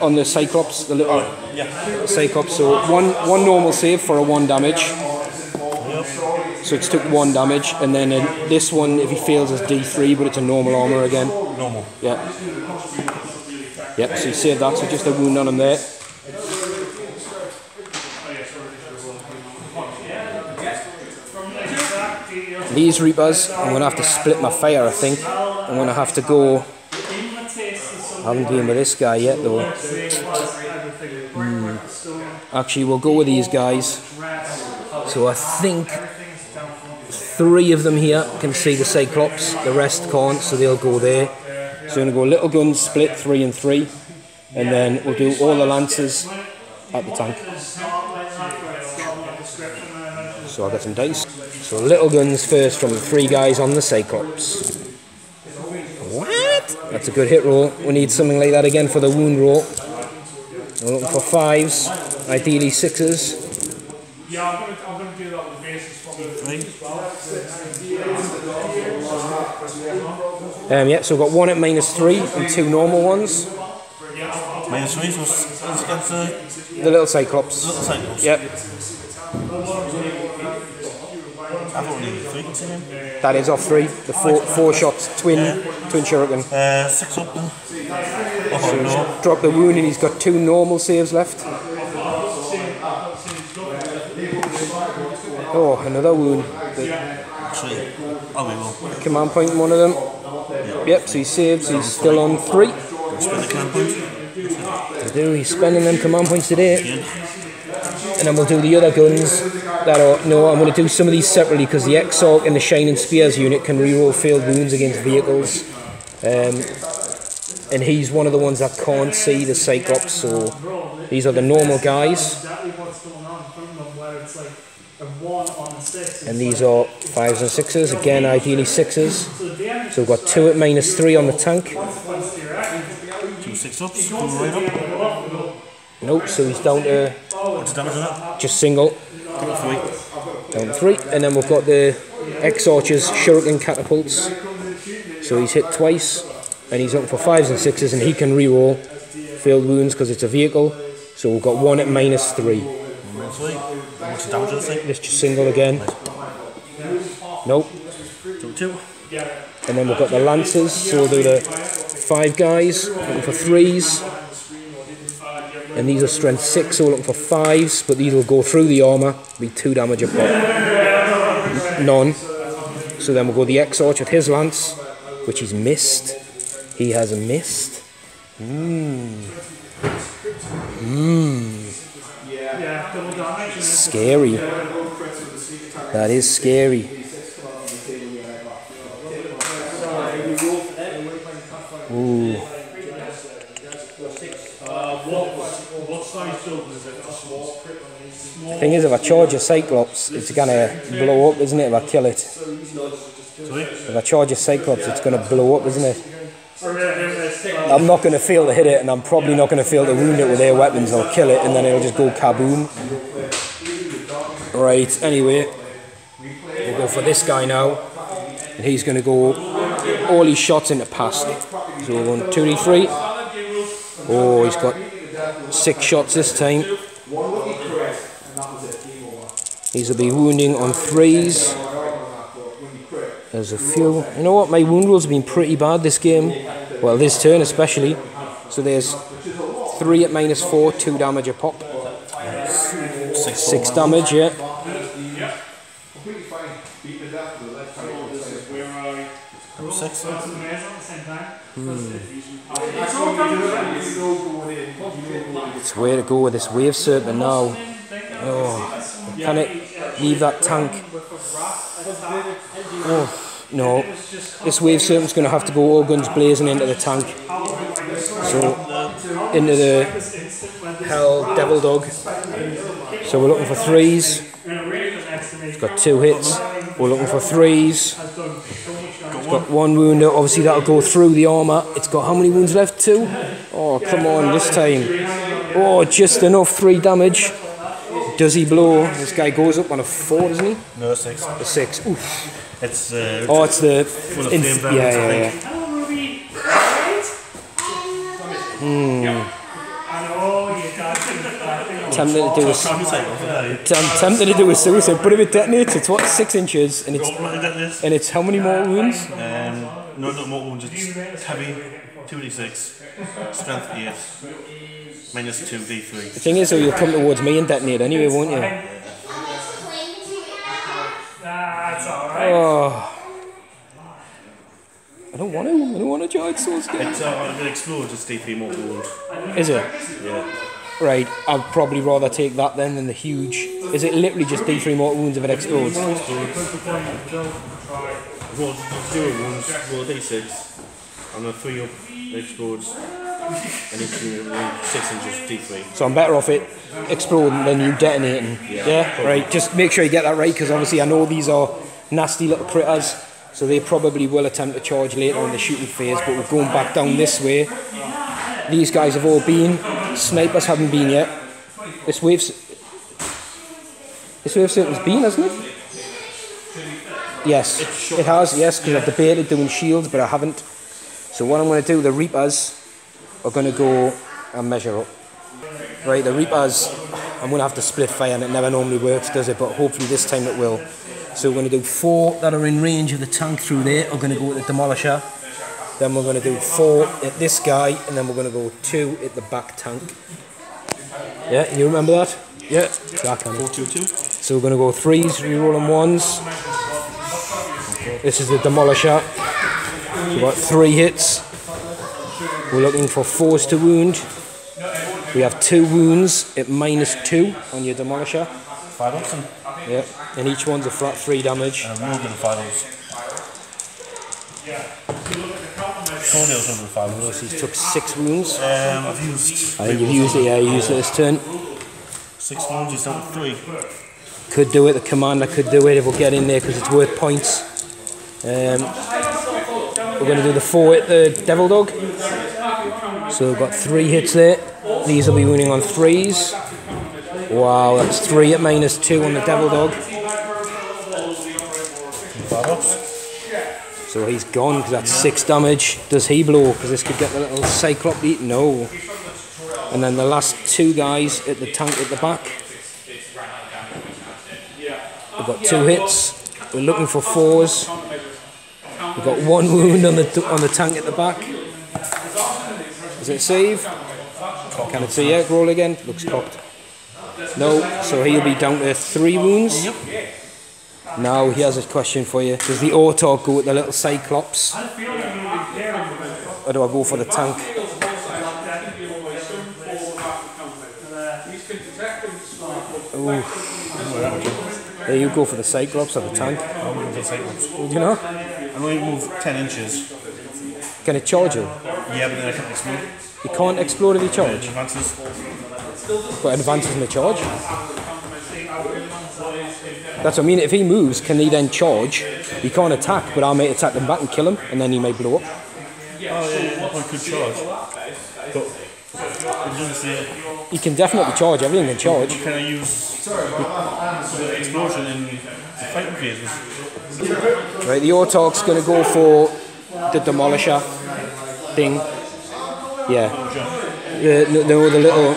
on the Cyclops, the little Cyclops. So one normal save for a 1 damage. So it's took 1 damage, and then this one, if he fails, is D3, but it's a normal armor again. Normal. Yeah. Yep, so you saved that, so just a wound on him there. These Reapers, I'm going to have to split my fire, I think. I'm going to have to go... I haven't been with this guy yet, though. Actually, we'll go with these guys. So I think 3 of them here can see the Cyclops, the rest can't, so they'll go there. So we're going to go little guns, split 3 and 3, and then we'll do all the Lancers at the tank. So I'll get some dice. So little guns first from the 3 guys on the Cyclops. What? That's a good hit roll. We need something like that again for the wound roll. We're looking for 5s, ideally 6s. Yeah, I'm going to do that with bases from Yeah, so we've got 1 at -3 and 2 normal ones. -3 was against the little Cyclops. Little Cyclops. Yep. I've only 3 continuing. That is off 3. The 4 shots, twin shuriken. 6 up then. So no. Drop the wound, and he's got 2 normal saves left. Oh, another wound. Actually, we will. Command point in one of them. Yep, so he's saved, so he's still on 3. Spend the command point. He's spending them command points today. And then we'll do the other guns that are... No, I'm going to do some of these separately, because the Exarch and the Shining Spears unit can reroll failed wounds against vehicles. And he's one of the ones that can't see the Cyclops, so these are the normal guys. And these are 5s and 6s, again ideally 6s. So we've got 2 at -3 on the tank. 2 6-ups, coming right up. Nope, so he's down to... What's the damage on that? Just single. Down to 3. Down to 3. And then we've got the Exarch's shuriken catapults. So he's hit twice. And he's looking for 5s and 6s, and he can reroll failed wounds because it's a vehicle. So we've got 1 at -3. What's the damage on the thing? This just single again. Nope. 2. And then we've got the Lancers, so we'll do the 5 guys, looking for 3s. And these are strength 6, so we're looking for 5s, but these will go through the armour, be 2 damage a pop. None. So then we'll go the Exarch with his lance, which he's missed. He has a missed. Scary. That is scary. Ooh. The thing is, if I charge a Cyclops, it's gonna blow up, isn't it, if I kill it? Sorry? If I charge a Cyclops, it's gonna blow up, isn't it? I'm not going to fail to hit it, and I'm probably not going to fail to wound it with their weapons. I'll kill it, and then it'll just go kaboom. Right, anyway, we'll go for this guy now, and he's going to go all his shots into past. So we're going 2d3. Oh, he's got 6 shots this time. These will be wounding on 3s. There's a few. You know what? My wound rolls have been pretty bad this game. Well, this turn especially. So there's 3 at -4, 2 damage a pop. 6 damage, yeah. It's where to go with this Wave Serpent now. Oh, can it leave that tank? Oh, no. This Wave Serpent's going to have to go all guns blazing into the tank. So, into the Hell Devil Dog. So we're looking for 3s. It's got 2 hits. We're looking for 3s. It's got 1 wound. Obviously that'll go through the armour. It's got how many wounds left? 2? Oh, come on, this time. Oh, just enough. 3 damage. Does he blow? This guy goes up on a 4, doesn't he? No, 6. A 6. Oof. It's oh, it's the... yeah. Tempted to do a suicide, but if it detonates, it's what, 6 inches, and it's how many more wounds? No, not more wounds. It's heavy, 2d6, strength 8, minus 2d3. The thing is, though, you'll come towards me and detonate anyway, won't you? Oh. I don't want to charge Soul's Gate. If it explodes, it's d3 mortal wound. Is it? Yeah. Right, I'd probably rather take that then than the huge... Is it literally just d3 mortal wounds if it explodes? Roll 0 wounds, roll d6, and then 3 up, it explodes, and it's 6 inches, d3. So I'm better off it exploding than you detonating. Yeah? Right, just make sure you get that right, because obviously I know these are nasty little critters, so they probably will attempt to charge later in the shooting phase, but we're going back down this way. These guys have all been. Snipers haven't been yet. This wave certainly's been, hasn't it? Yes, it has, yes, because I've debated doing shields, but I haven't. So what I'm going to do, the Reapers are going to go and measure up. Right, the Reapers, I'm going to have to split fire, and it never normally works, does it? But hopefully this time it will. So we're going to do 4 that are in range of the tank through there, are going to go with the Demolisher. Then we're going to do 4 at this guy, and then we're going to go 2 at the back tank. Yeah, you remember that? Yeah. 4-2-2. So we're going to go 3s, rerolling 1s. This is the Demolisher. We've got 3 hits. We're looking for 4s to wound. We have 2 wounds at -2 on your Demolisher. 5 ups. Yeah, and each one's a flat 3 damage. And more than 5 ups. He took 6 wounds. I've used... I think you've used it, yeah, you used it this turn. 6 wounds, he's down to 3. Could do it, the commander could do it if we'll get in there because it's worth points. We're going to do the 4 at the Devil Dog. So we've got 3 hits there. These will be winning on 3s. Wow, that's 3 at -2 on the Devil Dog. 5 ups. So he's gone because that's 6 damage. Does he blow? Because this could get the little Cyclops eat. No. And then the last 2 guys at the tank at the back. We've got 2 hits. We're looking for 4s. We've got 1 wound on the tank at the back. Does it save? Can it see? Yeah, roll again. Looks cocked. No. So he'll be down to 3 wounds. Now he has a question for you. Does the Autarch go with the little Cyclops? Or do I go for the tank? Ooh. There you go for the Cyclops or the tank. I'm going for the Cyclops. Do you know? I'm going to move 10 inches. Can it charge you? Yeah, but then I can't explode. You can't explode if you charge? Advances. But advances in the charge? That's what I mean. If he moves, can he then charge? He can't attack, but I might attack him back and kill him, and then he may blow up. Oh yeah, I could charge. But it doesn't say... He can definitely charge. Everything can charge. Can I use the explosion in the fighting phases? Right, the Autarch's going to go for the Demolisher thing. Yeah. The little...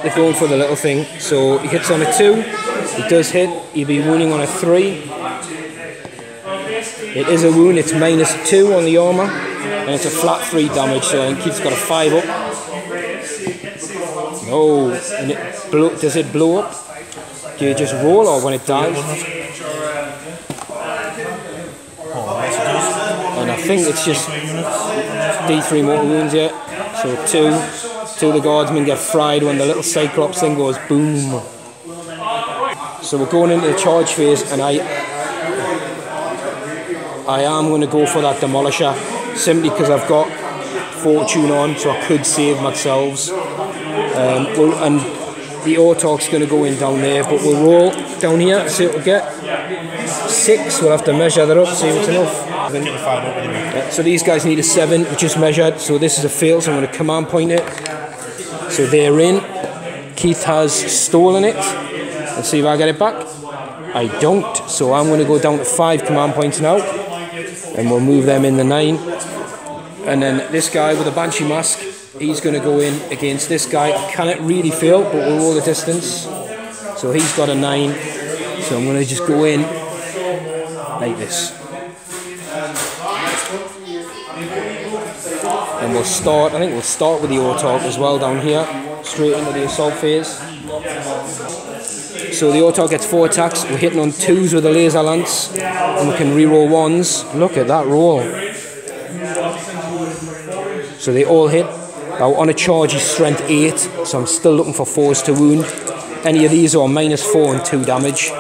They're going for the little thing. So he hits on a 2. He does hit. He'll be wounding on a 3. It is a wound. It's -2 on the armour. And it's a flat 3 damage. So I think he's got a 5 up. No. And does it blow up? Do you just roll or when it dies? And I think it's just D3 mortal wounds yet. So 2 of the guardsmen get fried when the little Cyclops thing goes boom. So we're going into the charge phase, and I am going to go for that Demolisher simply because I've got Fortune on, so I could save myself. And the Autarch's going to go in down there, but we'll roll down here, see what we get. 6, we'll have to measure that up, see what's enough. Yeah, so these guys need a 7, we just measured, so this is a fail, so I'm going to command point it. So they're in. Keith has stolen it. Let's see if I get it back. I don't, so I'm going to go down to 5 command points now. And we'll move them in the 9. And then this guy with a Banshee mask, he's going to go in against this guy. I cannot really fail, but we'll roll the distance. So he's got a 9. So I'm going to just go in like this. And we'll start, I think we'll start with the Autarch as well down here. Straight into the assault phase. So the Autarch gets 4 attacks. We're hitting on 2s with a laser lance. And we can reroll 1s. Look at that roll. So they all hit. Now on a charge he's strength 8, so I'm still looking for 4s to wound. Any of these are -4 and 2 damage.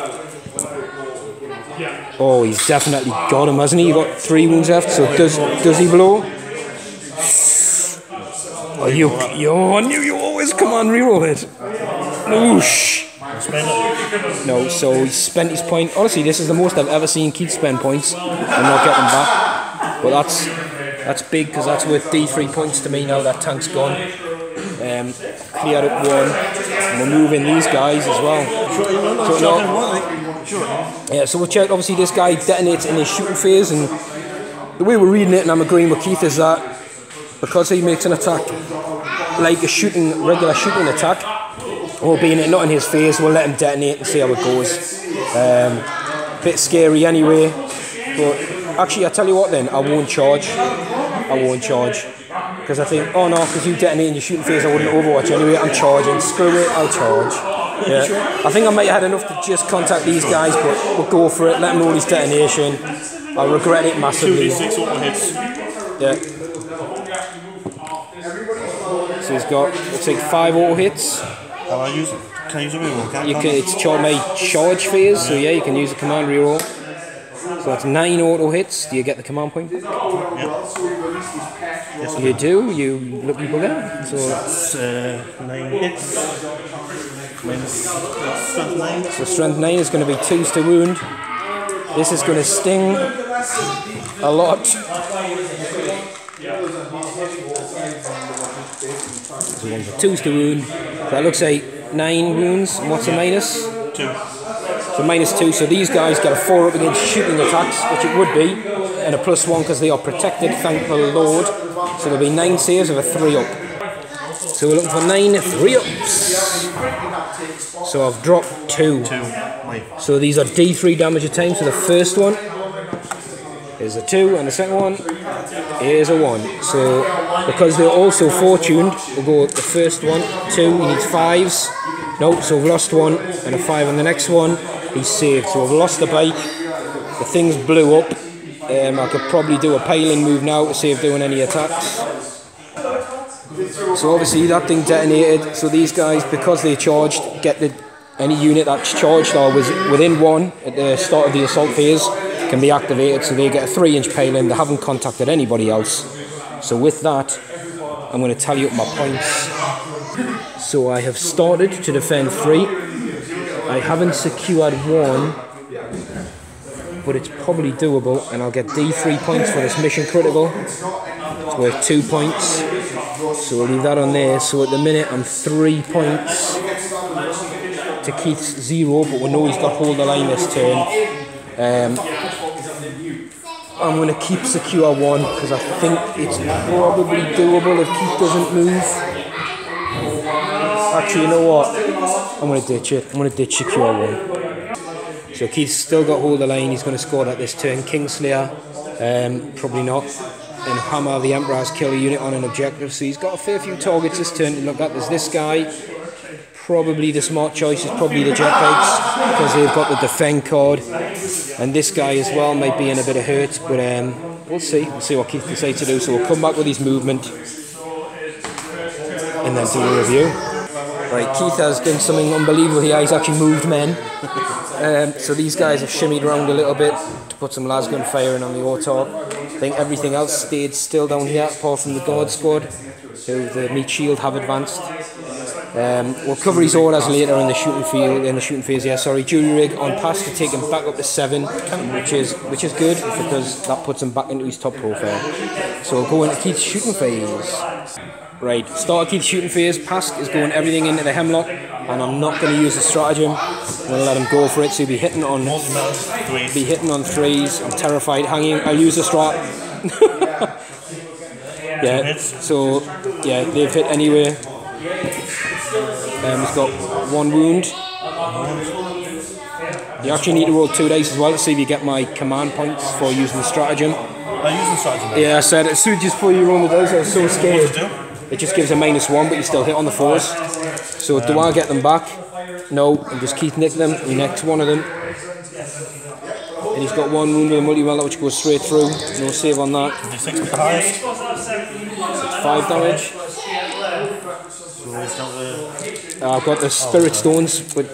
Oh, he's definitely got him, hasn't he? He got 3 wounds left, so does he blow? Oh, I knew you always come on, reroll it. Noosh. No, so he spent his point. Honestly, this is the most I've ever seen Keith spend points and not get them back. But that's big, because that's worth D3 points to me now that tank's gone. Cleared up 1. And we're moving these guys as well. Yeah, so we'll check. Obviously, this guy detonates in his shooting phase, and the way we're reading it, and I'm agreeing with Keith, is that because he makes an attack like a regular shooting attack, or being it not in his phase, we'll let him detonate and see how it goes. Bit scary anyway, but actually I tell you what then, I won't charge. Because I think, oh no, because you detonate in your shooting phase, I wouldn't Overwatch anyway. I'm charging, screw it, I'll charge. Yeah. I think I might have had enough to just contact these guys, but we'll go for it, let them know his detonation. I'll regret it massively. 2d6 auto hits. Yeah. So he's got, looks like 5 auto hits. Can I use a reroll? It's my charge phase, so yeah, you can use a command reroll. So that's 9 auto hits. Do you get the command point? Yep. Yes, you do. You lucky bugger. So that's 9 hits. Strength 9. So strength 9 is going to be 2s to wound. This is going to sting a lot. So 2s to wound. That looks like 9 wounds. And what's a minus? 2. So -2. So these guys get a 4 up against shooting attacks, which it would be, and a +1 because they are protected, thank the Lord. So there'll be 9 saves of a 3 up. So we're looking for 9 3-ups. So I've dropped 2. So these are D3 damage a time. So the first one is a 2, and the second one is a 1. So because they're also fortuned, we'll go with the first one, 2, he needs 5s. No, so we've lost 1 and a 5 on the next one. He's saved. So we've lost the bike. The things blew up. I could probably do a piling move now to save doing any attacks. So obviously that thing detonated. So these guys, because they charged, any unit that's charged or was within 1 at the start of the assault phase can be activated. So they get a 3-inch piling. They haven't contacted anybody else. So with that, I'm going to tally up my points. So I have started to defend 3. I haven't secured 1, but it's probably doable, and I'll get D3 points for this mission critical. It's worth 2 points. So we'll leave that on there. So at the minute I'm 3 points to Keith's 0, but we know he's got hold of the line this turn. I'm going to keep secure 1 because I think it's probably doable if Keith doesn't move. Actually, you know what? I'm going to ditch it. I'm going to ditch secure 1. So Keith's still got hold of the line. He's going to score that this turn. Kingslayer, probably not. And Hammer, the Emperor, has kill a unit on an objective. So he's got a fair few targets this turn to look at. There's this guy. Probably the smart choice is probably the jetbikes because they've got the defend card. And this guy as well might be in a bit of hurt. But we'll see. We'll see what Keith decides to do. So we'll come back with his movement and then do a review. Right, Keith has done something unbelievable here. He's actually moved men. So these guys have shimmied around a little bit to put some lasgun firing on the Autarch. I think everything else stayed still down here apart from the guard squad, who the meat shield have advanced. We'll cover his orders later in the shooting field, in the shooting phase. Yeah, sorry. Jury rig on pass to take him back up to 7, which is good because that puts him back into his top profile. So we'll go into Keith's shooting phase. Right, start of Keith's shooting phase. Pask is going everything into the hemlock, and I'm not going to use the stratagem. I'm going to let him go for it. So he'll be hitting on 3s. I'm terrified. Hanging. I'll use the strat. Yeah. So yeah, they've hit anyway. He's got 1 wound. You actually need to roll 2 dice as well to see if you get my command points for using the stratagem. I use the stratagem. Yeah, I said as soon as before you roll the dice, I was so scared. It just gives a -1, but you still hit on the 4s. So do I get them back? No, and just Keith nick them. He next one of them. And he's got 1 wound with a multi-welder which goes straight through. No save on that. 6 with the highest. 5 damage. I've got the spirit stones, but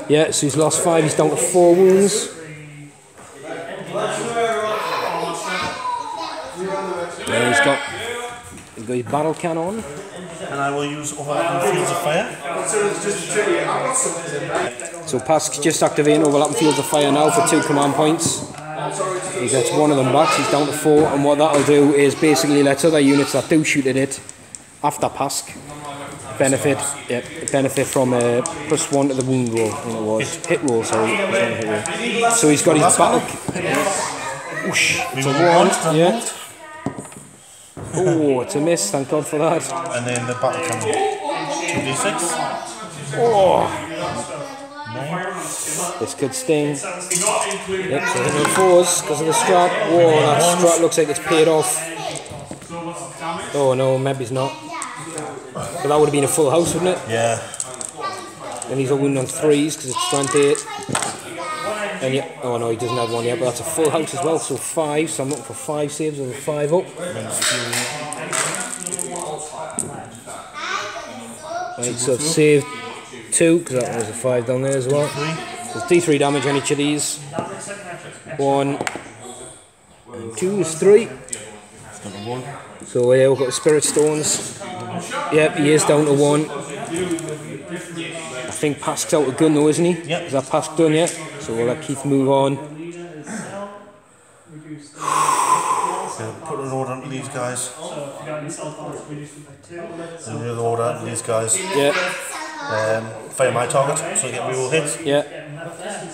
yeah, so he's lost 5, he's down to 4 wounds. Yeah, he's got his battle cannon. And I will use overlapping fields of fire. So Pask's just activating overlapping fields of fire now for 2 command points. He gets 1 of them back, so he's down to 4, and what that'll do is basically let other units that do shoot at it after Pask benefit from a +1 to the wound roll. I think it was hit roll. Sorry, hit roll. So he's got his battle. Whoosh! It's a 1. Yeah. Oh, it's a miss. Thank God for that. And then the battle cannon. 2d6. Oh. 9. This could sting. Yep. So hitting on 4s because of the strat. Whoa, that strat looks like it's paid off. Oh no, maybe it's not. But that would have been a full house, wouldn't it? Yeah. And he's a wound on 3s because it's strength 8. And yeah, oh no, he doesn't have 1 yet, but that's a full house as well, so 5. So I'm looking for 5 saves with a 5 up. Right, so I've saved 2 because that was a 5 down there as well. So D3 damage on each of these. 1 and 2 is 3. So yeah, we've got the spirit stones. Yep, he is down to 1. I think Pask's out of gun though, isn't he? Yep. Is that Pask done yet? So we'll let Keith move on. So put an order onto these guys. And the order onto these guys. Yeah. Fire my target so I get reroll hits. Yeah.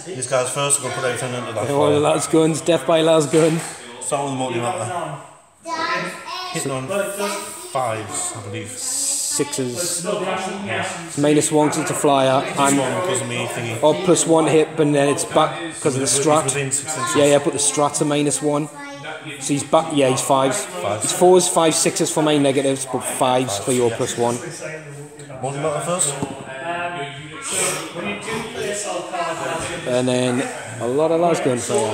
These guys first, I'm going to put everything into that. All the las guns, death by las gun. Start with the multi-melter. Hitting on 5s, I believe. 6s. It's -1 because it's a flyer. And because of me thingy. or +1 hit, but then it's back because of the strat. Within 6 inches. Yeah, but the strat's a -1. So he's back, yeah, he's 5s. He's 4s, 5s, 6s for my negatives, but 5s for your +1. Multi-melter first. And then a lot of las gun fire.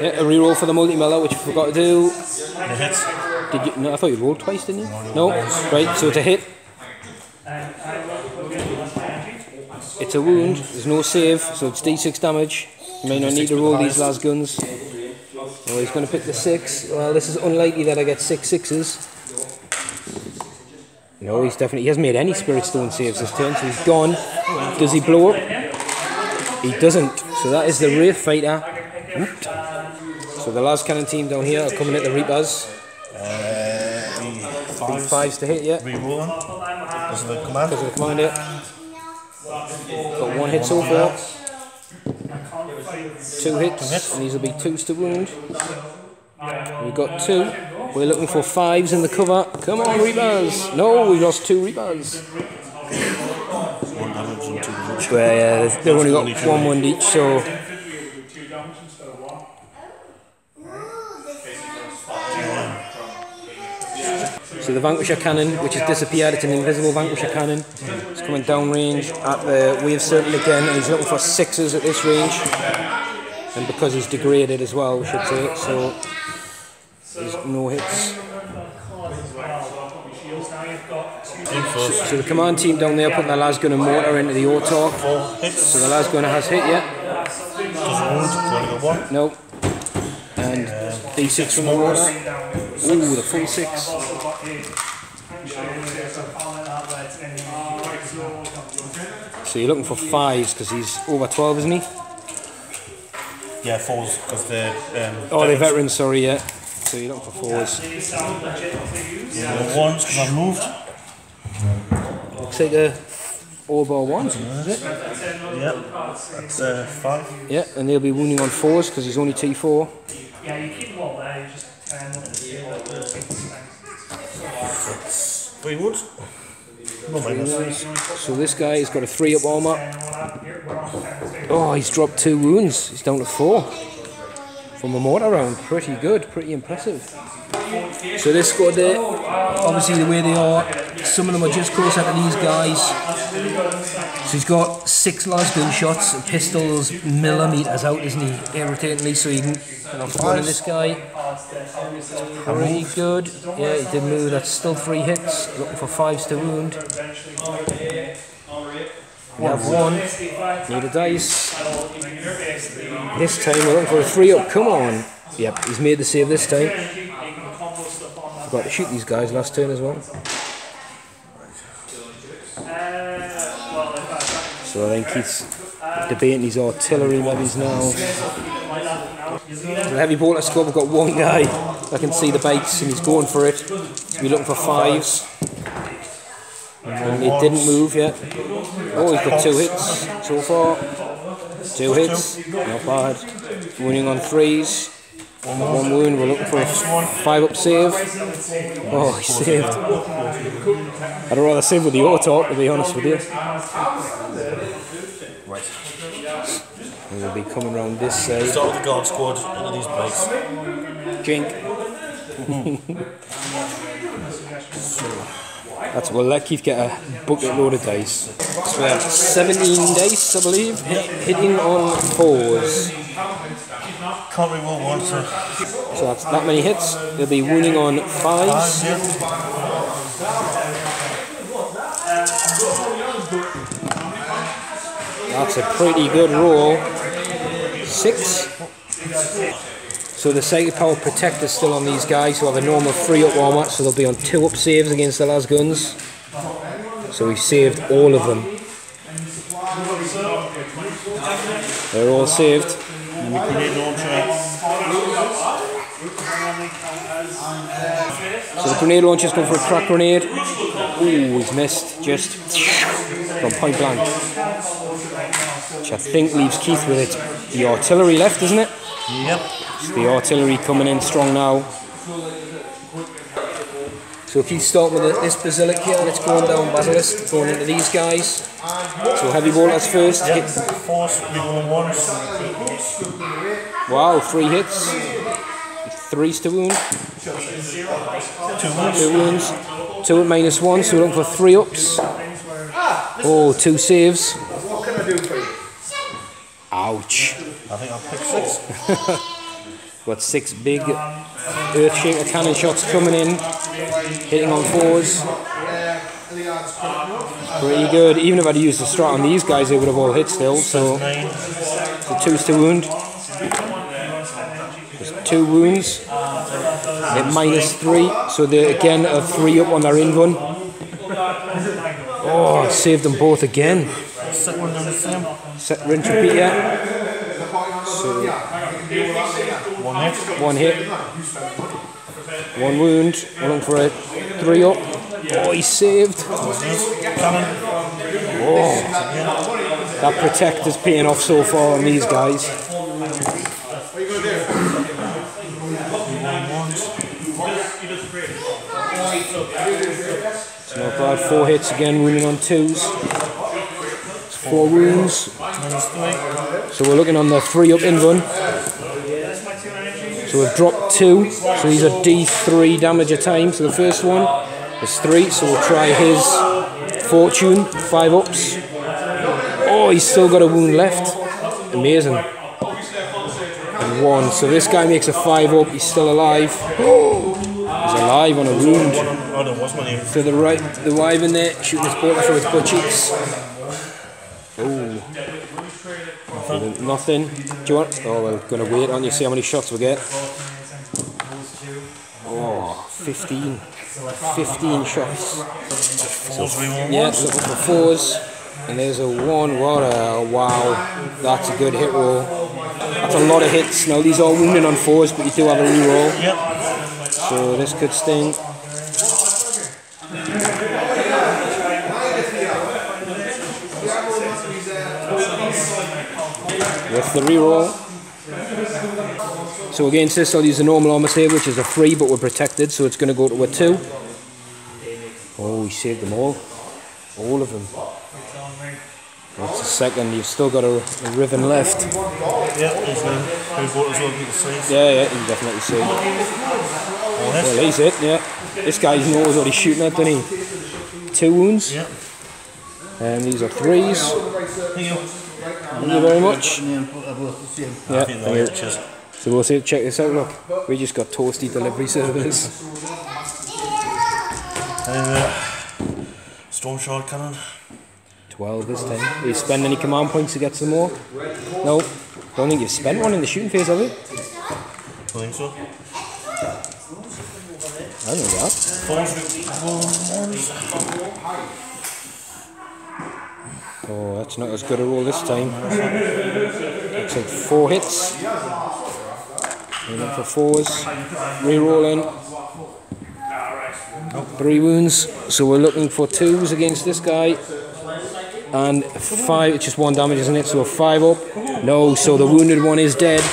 Yeah, a reroll for the multi-melter, which you forgot to do. It hits. Did you? No, I thought you rolled twice, didn't you? No. Right, so it's a hit. It's a wound. There's no save, so it's D6 damage. You may not need to roll these las guns. Oh, he's going to pick the 6. Well, this is unlikely that I get 6 6s. No, he hasn't made any Spirit Stone saves this turn, so he's gone. Does he blow up? He doesn't. So that is the Wraith Fighter. Whooped. So the last cannon team down here are coming at the Reapers. 5s to hit, yeah. Reroll them. Because of the command. Because of the command, yeah. Got 1 hit so far. 2 hits, and these will be 2s to wound. We've got 2. We're looking for 5s in the cover. Come on, Reapers! No, we lost 2 Reapers. 1 damage and 2 damage. Well, yeah, they've only got 1 wound each, so. So the Vanquisher cannon, which has disappeared, it's an invisible Vanquisher cannon. It's coming down range at the wave circle again, and he's looking for 6s at this range. And because he's degraded as well, we should say, so there's no hits. So the command team down there putting their lasgun and mortar into the autarch. So the lasgun has hit, yeah. No. And D6 from the mortar. Ooh, the full 6. So you're looking for 5s because he's over 12, isn't he? Yeah, 4s because they're. Oh, they're veterans, sorry, yeah. So you're looking for 4s. Yeah, 1s because I've moved. Looks like all bar 1s, is it? Yeah, that's 5. Yeah, and they'll be wounding on 4s because he's only T4. Yeah, you keep them all there, you just turn them and see what the That's 3 wounds. No minus. So this guy has got a 3-up armour. Oh, he's dropped 2 wounds. He's down to 4 from a mortar round. Pretty good, pretty impressive. So this squad there, obviously the way they are, some of them are just closer to these guys. So he's got 6 las gunshots and pistols millimeters out, isn't he? Irritatingly, so you can have fun in this guy. Pretty good. Yeah, he did move. That's still 3 hits. Looking for 5s to wound. We have 1. Need a dice. This time we're looking for a 3-up. Come on. Yep, he's made the save this time. Forgot to shoot these guys last turn as well. So I think he's debating his artillery levies now. The heavy bolter squad, we've got 1 guy. I can see the bikes and he's going for it. So we're looking for 5s. And it didn't move yet. Oh, he's got 2 hits so far. 2 hits, not bad. Wounding on 3s. 1 wound, we're looking for a 5-up save. Oh, he saved. I'd rather save with the auto, to be honest with you. Right. And we'll be coming around this side. Start with the guard squad into these bikes. Jink. That's, we'll let Keith get a bucket load of dice. So we have 17 dice, I believe, hitting on 4s. Can't reroll 1, so that's that many hits. They'll be wounding on 5s. That's a pretty good roll. 6. So the Psychic Power Protect is still on these guys who have a normal 3-up armor, so they'll be on 2-up saves against the las guns. So we've saved all of them. They're all saved. and the grenade launcher. So the grenade launcher's going for a crack grenade. Ooh, he's missed just from point blank. Which I think leaves Keith with it. The artillery left, isn't it? Yep. So the artillery coming in strong now. So Keith's starting with this Basilic here, and it's going down Basilisk, going into these guys. So heavy bolters first. Yep. Force, we go once. Wow, 3 hits. 3s to wound. 2 wounds. 2 at -1, so we're looking for 3 ups. Oh, 2 saves. What can I do for you? Ouch. I think I'll pick 6. Got 6 big Earthshaker cannon shots coming in, hitting on 4s. Pretty good. Even if I'd used the strat on these guys, they would have all hit still. So, 2s to wound. There's 2 wounds. At -3, so they're again a 3 up on their in run. Oh, saved them both again. Set one down the same. Set rinse repeat, yeah. So 1 hit, 1 wound. We're looking for a 3 up. Oh, he's saved. Cannon. Oh, that protect is paying off so far on these guys. It's not bad. 4 hits again, wounding on 2s. 4 wounds. So we're looking on the 3 up in run. So we've dropped 2. So these are D3 damage a time. So the first one is 3. So we'll try his fortune. 5 ups. Oh, he's still got a wound left. Amazing. And 1. So this guy makes a 5 up. He's still alive. Oh, he's alive on a wound. Oh, there was my name. To the right, the Wyvern there, shooting his bolter through his butt cheeks. Oh. Nothing. Do you want? Oh, we're going to wait on you, see how many shots we get. Oh, 15. 15 shots. Force reroll Yeah, once. looking for 4s. And there's a 1. What a wow. That's a good hit roll. That's a lot of hits. Now these are wounding on 4s, but you do have a reroll. Yep. So this could sting. With the reroll. So against this I'll use a normal armor save, which is a 3, but we're protected, so it's going to go to a 2. Oh, he saved them all. All of them. That's the second. You've still got a riven left. Yeah, he's as well, you can see. Yeah, you can definitely see. Well, he's it, yeah. This guy knows what he's shooting at, doesn't he? 2 wounds. Yeah. And these are 3s. Thank you. Thank you very much. Yeah, thank you. Cheers. So we'll see, check this out, look. We just got toasty delivery service. Storm Shard Cannon. 12 this time. Have you spend any command points to get some more? No. Don't think you've spent one in the shooting phase, have you? I think so. I don't know that. Oh, that's not as good a roll this time. Looks like 4 hits. Aiming for 4s. Rerolling. 3 wounds. So we're looking for 2s against this guy. And 5, it's just 1 damage, isn't it? So a 5 up. No, so the wounded one is dead.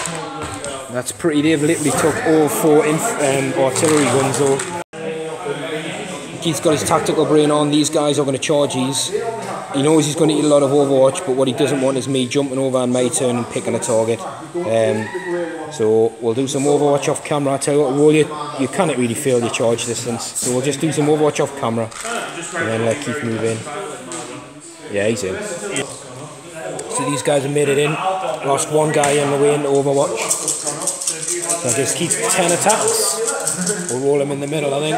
That's pretty. They've literally took all 4 artillery guns though. Keith's got his tactical brain on. These guys are going to charge these. He knows he's going to eat a lot of Overwatch, but what he doesn't want is me jumping over on my turn and picking a target. So we'll do some Overwatch off camera. I tell you what, roll you can't really fail your charge distance. So we'll just do some Overwatch off camera and then let Keith move in. Yeah, he's in. So these guys have made it in. Lost 1 guy on the way into Overwatch. So I guess Keith's 10 attacks. We'll roll him in the middle, I think.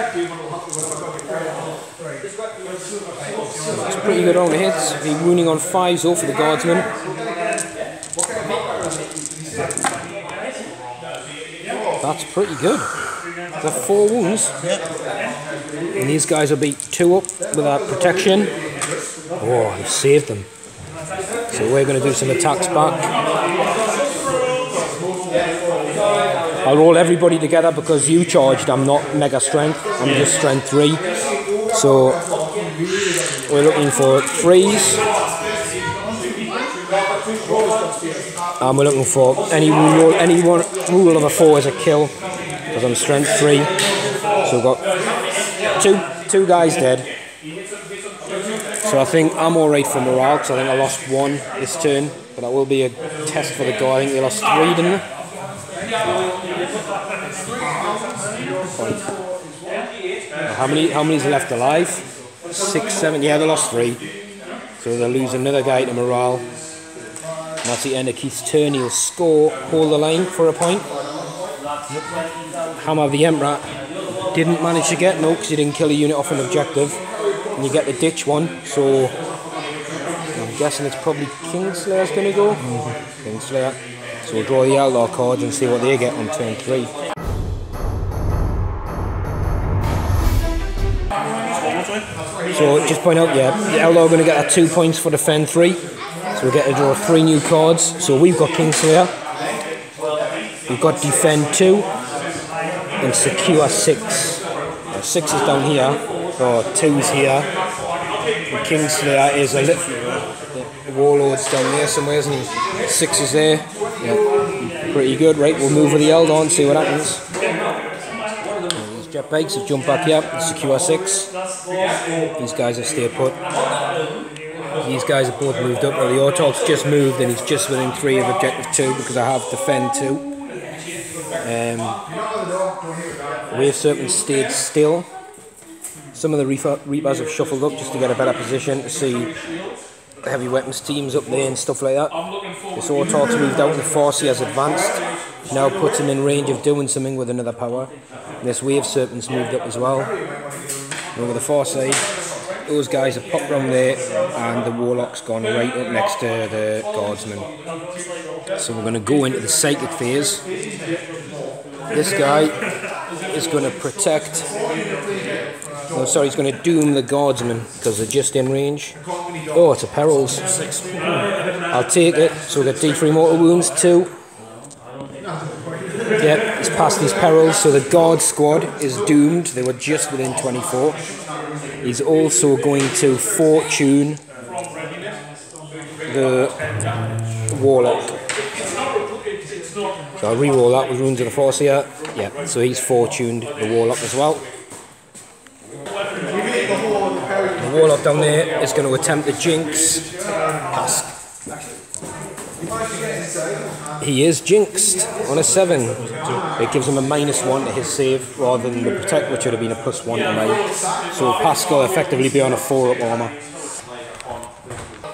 It's a pretty good round of hits. He's wounding on 5s though for the guardsman. That's pretty good. They're 4 wounds. And these guys will be 2 up with that protection. Oh, they've saved them. So we're going to do some attacks back. I'll roll everybody together because you charged. I'm not mega strength. I'm just strength 3. So we're looking for 3s. And we're looking for any rule of a 4 is a kill because I'm strength 3. So we've got two guys dead. So I think I'm alright for morale because I think I lost 1 this turn, but that will be a test for the guy. I think they lost 3, didn't they? How many's left alive? 6, 7. Yeah, they lost 3. So they'll lose another guy to morale. And that's the end of Keith's turn. He'll score, hold the line for a point. Hammer of the Emperor didn't manage to get, no, because he didn't kill a unit off an objective. And you get the ditch one, so I'm guessing it's probably Kingslayer's going to go. Kingslayer. So we'll draw the Eldar cards and see what they get on turn 3. So just point out, yeah, the Eldar are going to get 2 points for defend 3. So we'll get to draw 3 new cards. So we've got Kingslayer, we've got defend 2, and secure 6. 6 is down here, or 2's here. And Kingslayer is a little. The Warlord's down there somewhere, isn't he? 6 is there. Yeah, pretty good. Right, we'll move with the Eldar and see what happens. These jetbikes have jumped back here. Secure 6. These guys have stayed put. These guys have both moved up. Well, the Autarch's just moved and he's just within 3 of objective 2 because I have defend 2. Wave Serpent stayed still. Some of the Reapers have shuffled up just to get a better position to see heavy weapons teams up there and stuff like that. This Autarch's moved out and the Farsi has advanced. Now puts him in range of doing something with another power. And this Wave Serpent's moved up as well. Over the far side, those guys have popped around there and the Warlock's gone right up next to the Guardsman. So we're going to go into the Psychic phase. This guy is going to protect... Oh, sorry, he's going to doom the Guardsmen because they're just in range. Oh, it's a perils. I'll take it. So we get D3 mortal wounds, 2. Yep, he's passed his perils, so the guard squad is doomed. They were just within 24. He's also going to fortune the warlock. So I'll re-roll that with Runes of the Force here. Yeah, so he's fortuned the warlock as well. The warlock down there is going to attempt the jinx. Pass. He is jinxed on a 7. It gives him a -1 to his save rather than the protect, which would have been a +1 to mine. So Pascal will effectively be on a 4 up armor.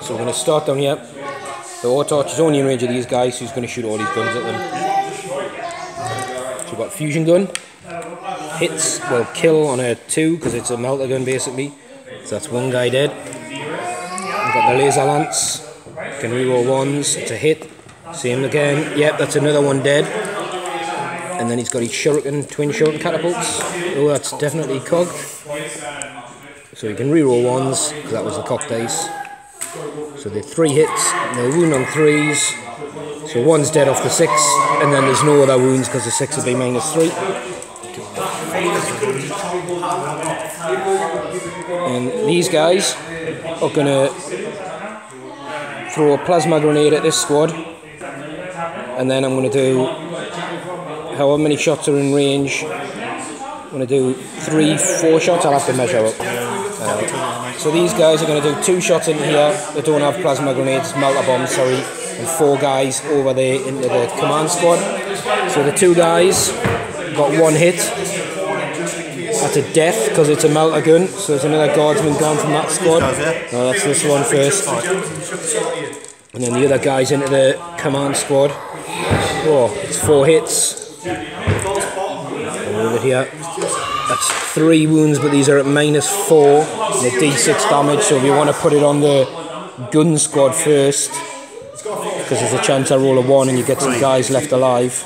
So we're going to start down here. The Autarch is only in range of these guys, so he's going to shoot all these guns at them. So we've got fusion gun. Hits will kill on a 2 because it's a melter gun basically. So that's one guy dead. We've got the laser lance. Can reroll 1s. It's a hit. Same again. Yep, that's another one dead. And then he's got his shuriken, twin shuriken catapults. Oh, that's definitely cocked. So he can reroll 1s because that was the cocked dice. So the 3 hits. No wound on 3s. So 1's dead off the 6, and then there's no other wounds because the 6 would be -3. And these guys are going to throw a plasma grenade at this squad, and then I'm going to do however many shots are in range. I'm going to do 3, 4 shots. I'll have to measure up. So these guys are going to do 2 shots in here that don't have plasma grenades, melter bombs, sorry, and 4 guys over there into the command squad. So the 2 guys got 1 hit. That's a death because it's a melter gun. So there's another guardsman gone from that squad. No, that's this one first. And then the other guys into the command squad. Oh, it's 4 hits. Over here. That's 3 wounds, but these are at -4. The D6 damage, so if you want to put it on the gun squad first, because there's a chance I roll a 1 and you get some guys left alive.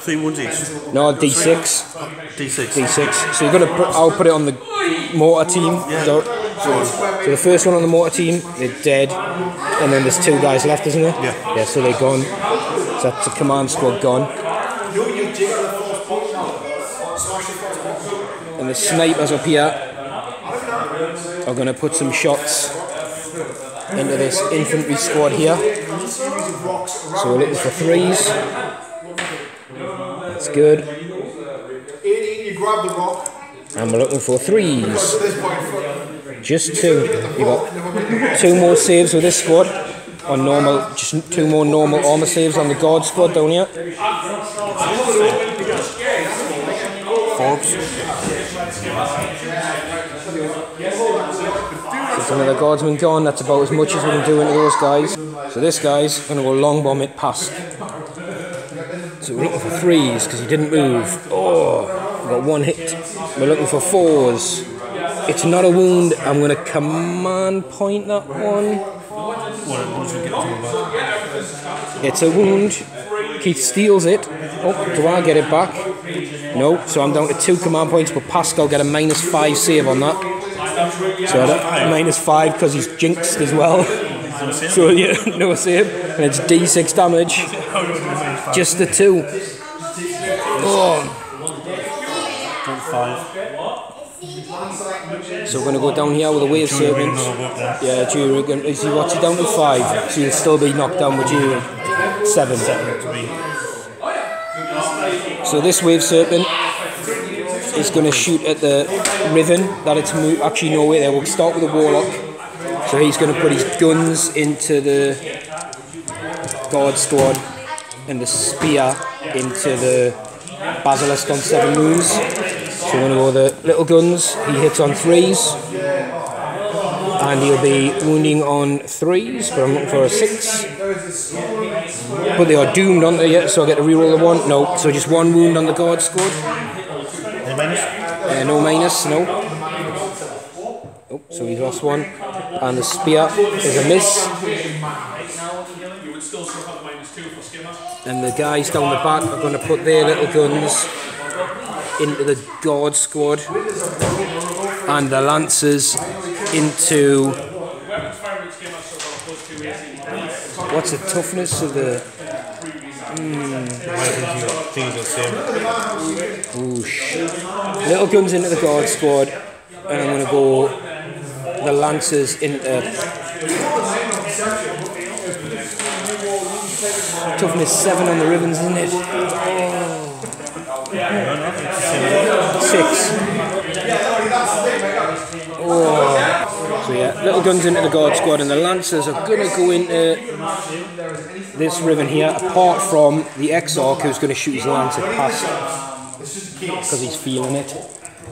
3 wounds each? No, D6. D6. So you're gonna I'll put it on the mortar team. So the first one on the mortar team, they're dead. And then there's 2 guys left, isn't there? Yeah. Yeah, so they're gone. So that's the command squad gone. And the snipers up here are going to put some shots into this infantry squad here. So we're looking for 3s. That's good. And we're looking for 3s. Just 2. You've got 2 more saves with this squad. On normal, just 2 more normal armor saves on the guard squad down here. Forbes. There's another guardsman gone. That's about as much as we can do into those guys. So this guy's going to go long bomb it past. So we're looking for 3s because he didn't move. Oh, we've got 1 hit. We're looking for 4s. It's not a wound. I'm going to command point that one. It's a wound. Keith steals it. Oh, do I get it back? No, so I'm down to 2 command points, but Pascal get a -5 save on that. So -5 because he's jinxed as well. So yeah, no save. And it's D6 damage. Just the 2. Oh. So we're going to go down here with a wave serpent. Yeah, Jury, is he what's he down to 5? So he'll still be knocked down with Jury. 7. So this wave serpent is going to shoot at the Riven that it's actually no way there. We'll start with the warlock. So he's going to put his guns into the guard squad and the spear into the basilisk on 7 wounds. So we're going to go with the little guns. He hits on 3s. And he'll be wounding on 3s, but I'm looking for a 6. But they are doomed, aren't they, yet? So I get to reroll the 1. No, so just 1 wound on the guard squad. Any minus? No minus, no. Oh, so he's lost 1. And the spear is a miss. And the guys down the back are going to put their little guns into the guard squad. And the lancers into What's the toughness of the... Ooh, shit. Little guns into the guard squad, and I'm going to go the lancers into... Toughness 7 on the ribbons, isn't it? Oh. 6. Oh. So yeah, little guns into the guard squad, and the lancers are going to go into this ribbon here, apart from the Exarch, who's going to shoot his lancer past because he's feeling it.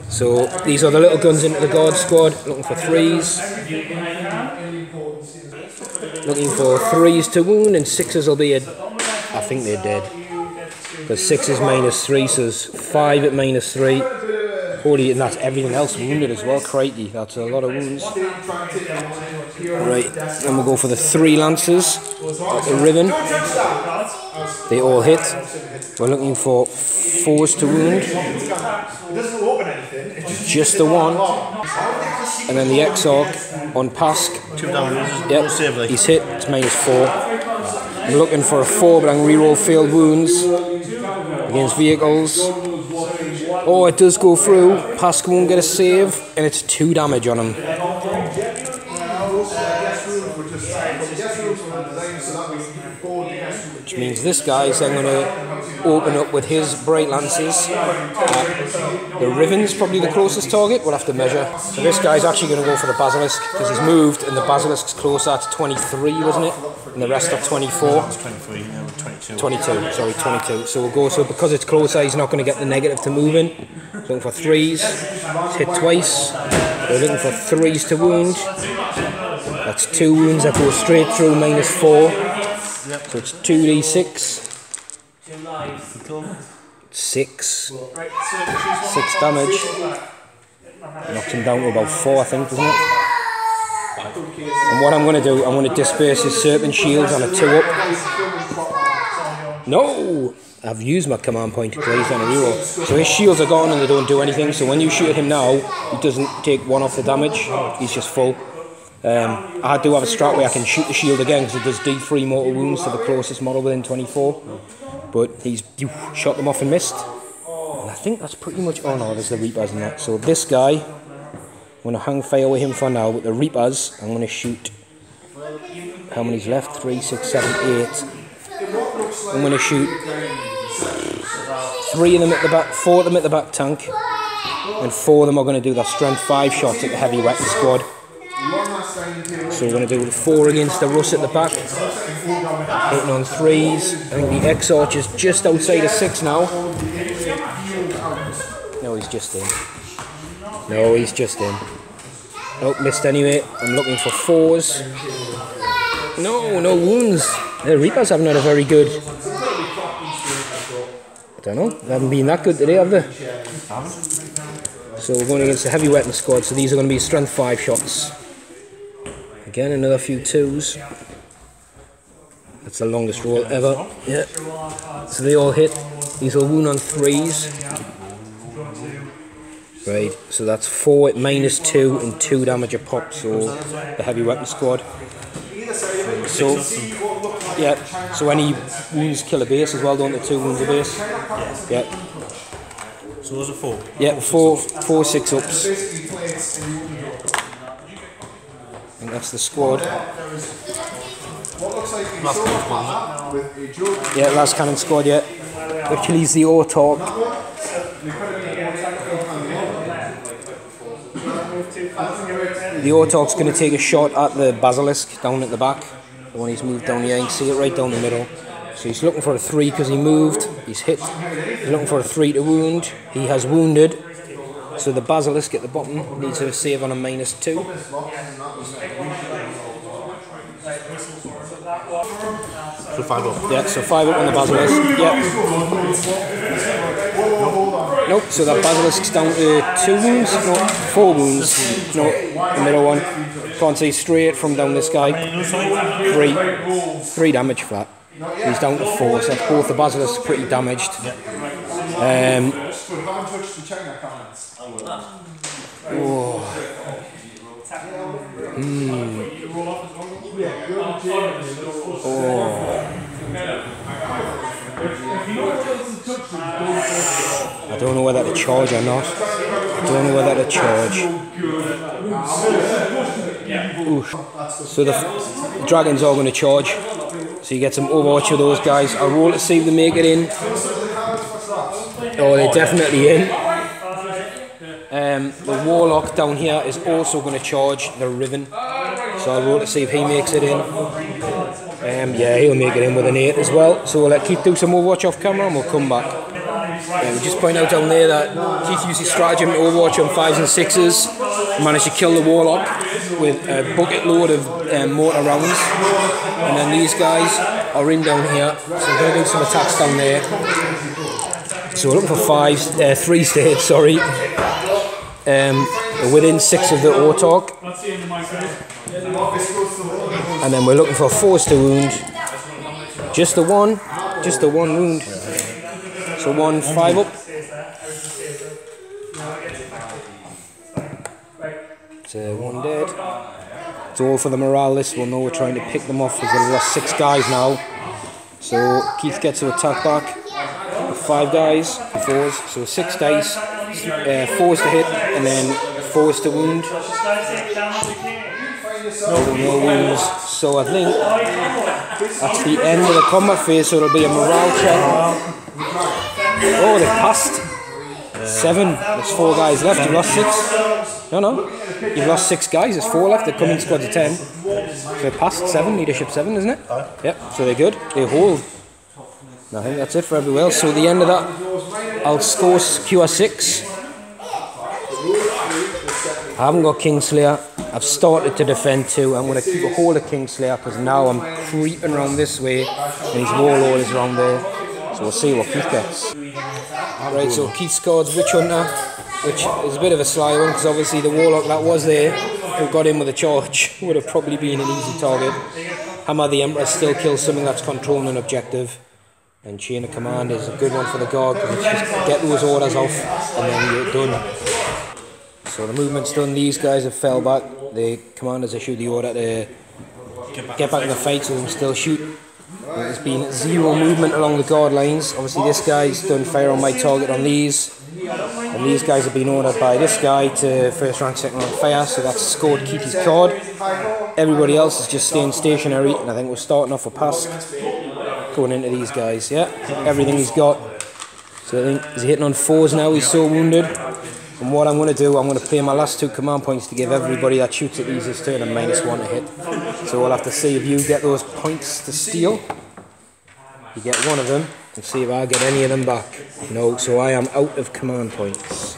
So these are the little guns into the guard squad, looking for 3s. Looking for 3s to wound, and 6s will be I think they're dead. Because 6 is -3, so there's 5 at -3. Holy, and that's everything else wounded as well. Crikey, that's a lot of wounds. Right, then we'll go for the 3 lancers at the ribbon. They all hit. We're looking for 4s to wound. Just the 1. And then the Exarch on Pask. 2 damage. Yep, he's hit. It's -4. I'm looking for a 4, but I can reroll failed wounds against vehicles. Oh, it does go through. Pask won't get a save, and it's 2 damage on him. Which means this guy's then going to open up with his Bright Lancers. The ribbon's probably the closest target. We'll have to measure. So this guy's actually going to go for the Basilisk because he's moved, and the Basilisk's closer. It's 23, wasn't it? And the rest are 24. It's 23, yeah, 22. 22, sorry, 22. So we'll go, so because it's closer, he's not going to get the negative to move in. Looking for 3s. It's hit twice. We're looking for 3s to wound. That's 2 wounds that go straight through, -4. So it's 2d6. 6 damage. Knocks him down to about 4, I think, doesn't it? And what I'm going to do, I'm going to disperse his Serpent Shields on a 2-up. No! I've used my command point because he's on a reroll. So his shields are gone and they don't do anything. So when you shoot at him now, he doesn't take 1 off the damage. He's just full. I do have a strat where I can shoot the shield again because it does D3 mortal wounds to the closest model within 24. But he's shot them off and missed. And I think that's pretty much... Oh no, there's the Reapers in that. So this guy, I'm going to hang fire with him for now. With the Reapers, I'm going to shoot... How many's left? 3, 6, 7, 8. I'm going to shoot 3 of them at the back, 4 of them at the back tank. And 4 of them are going to do their strength 5 shots at the heavy weapon squad. So we're going to do 4 against the Russ at the back. Hitting on 3s. I think the Exarch is just outside of 6 now. No, he's just in. No, he's just in. Nope, missed anyway. I'm looking for 4s. No, no wounds. The Reapers haven't had a very good... I don't know. They haven't been that good today, have they? So we're going against the heavy weapon squad. So these are going to be strength 5 shots. Again, another few 2s. That's the longest roll ever. Yeah. So they all hit. These will wound on 3s. Right, so that's 4 at -2 and 2 damage a pop. So the heavy weapon squad. So, yeah, so any wounds kill a base as well, don't they? 2 wounds a base? Yeah. So those are 4? Yeah, 4 6-ups. And that's the squad. Yeah, last cannon squad, yeah. Achilles the Autarch. The Autarch's going to take a shot at the Basilisk down at the back. The one he's moved down here, you can see it right down the middle. So he's looking for a 3 because he moved. He's hit. He's looking for a 3 to wound. He has wounded. So the Basilisk at the bottom needs a save on a -2. So 5 up. Yeah, so 5 up on the Basilisk. Yeah. Nope, so that Basilisk's down to 2 wounds, no, 4 wounds. No, the middle one. Can't see straight from down this guy. 3 damage flat. He's down to 4, so both the Basilisks are pretty damaged. I don't know whether to charge or not. I don't know whether to charge. Oof. So the dragons are going to charge. So you get some Overwatch with those guys. I'll roll to see if they make it in. Oh, they're definitely in. The Warlock down here is also going to charge the Riven. So I'll roll to see if he makes it in. Yeah, he'll make it in with an 8 as well. So we'll let Keith do some Overwatch off camera and we'll come back. We'll just point out down there that Keith used his stratagem to Overwatch on 5s and 6s. He managed to kill the Warlock with a bucket load of mortar rounds. And then these guys are in down here. So we're going to do some attacks down there. So we're looking for 3 states, sorry. Within 6 of the Autarch. And then we're looking for 4s to wound. Just the one wound. So 1 5 up. So 1 dead. It's all for the morale list. We'll know we're trying to pick them off because we've lost 6 guys now. So Keith gets to attack back. 5 guys, 4s, so 6 dice, 4s to hit, and then 4s to wound. No wounds. So I think that's the end of the combat phase, so it'll be a morale check. Oh, they passed. 7, there's 4 guys left, you've lost 6. No, you've lost 6 guys, there's 4 left, they're coming squad of 10. So they passed 7, leadership 7, isn't it? Yep, so they're good, they hold. I think that's it for everywhere else. So at the end of that, I'll score QR6. I haven't got Kingslayer. I've started to defend 2. I'm going to keep a hold of Kingslayer because now I'm creeping around this way and his Warlord is around there. So we'll see what Keith gets. Right, so Keith scored Witch Hunter, which is a bit of a sly one because obviously the Warlock that was there, who got in with a charge, would have probably been an easy target. Hammer the Emperor still kills something that's controlling an objective. And Chain of Command is a good one for the guard because it's just get those orders off and then you're done. So the movement's done, these guys have fell back, the commanders issued the order to get back in the fight so they can still shoot. There's been 0 movement along the guard lines. Obviously this guy's done fire on my target on these. And these guys have been ordered by this guy to first rank, second rank fire, so that's scored Keith's card. Everybody else is just staying stationary and I think we're starting off a pass. Going into these guys, yeah, everything he's got. So I think he's hitting on 4s now, he's so wounded. And what I'm going to do, I'm going to play my last 2 command points to give everybody that shoots at these this turn a -1 to hit. So we'll have to see if you get those points to steal. You get 1 of them, and see if I get any of them back. No, so I am out of command points.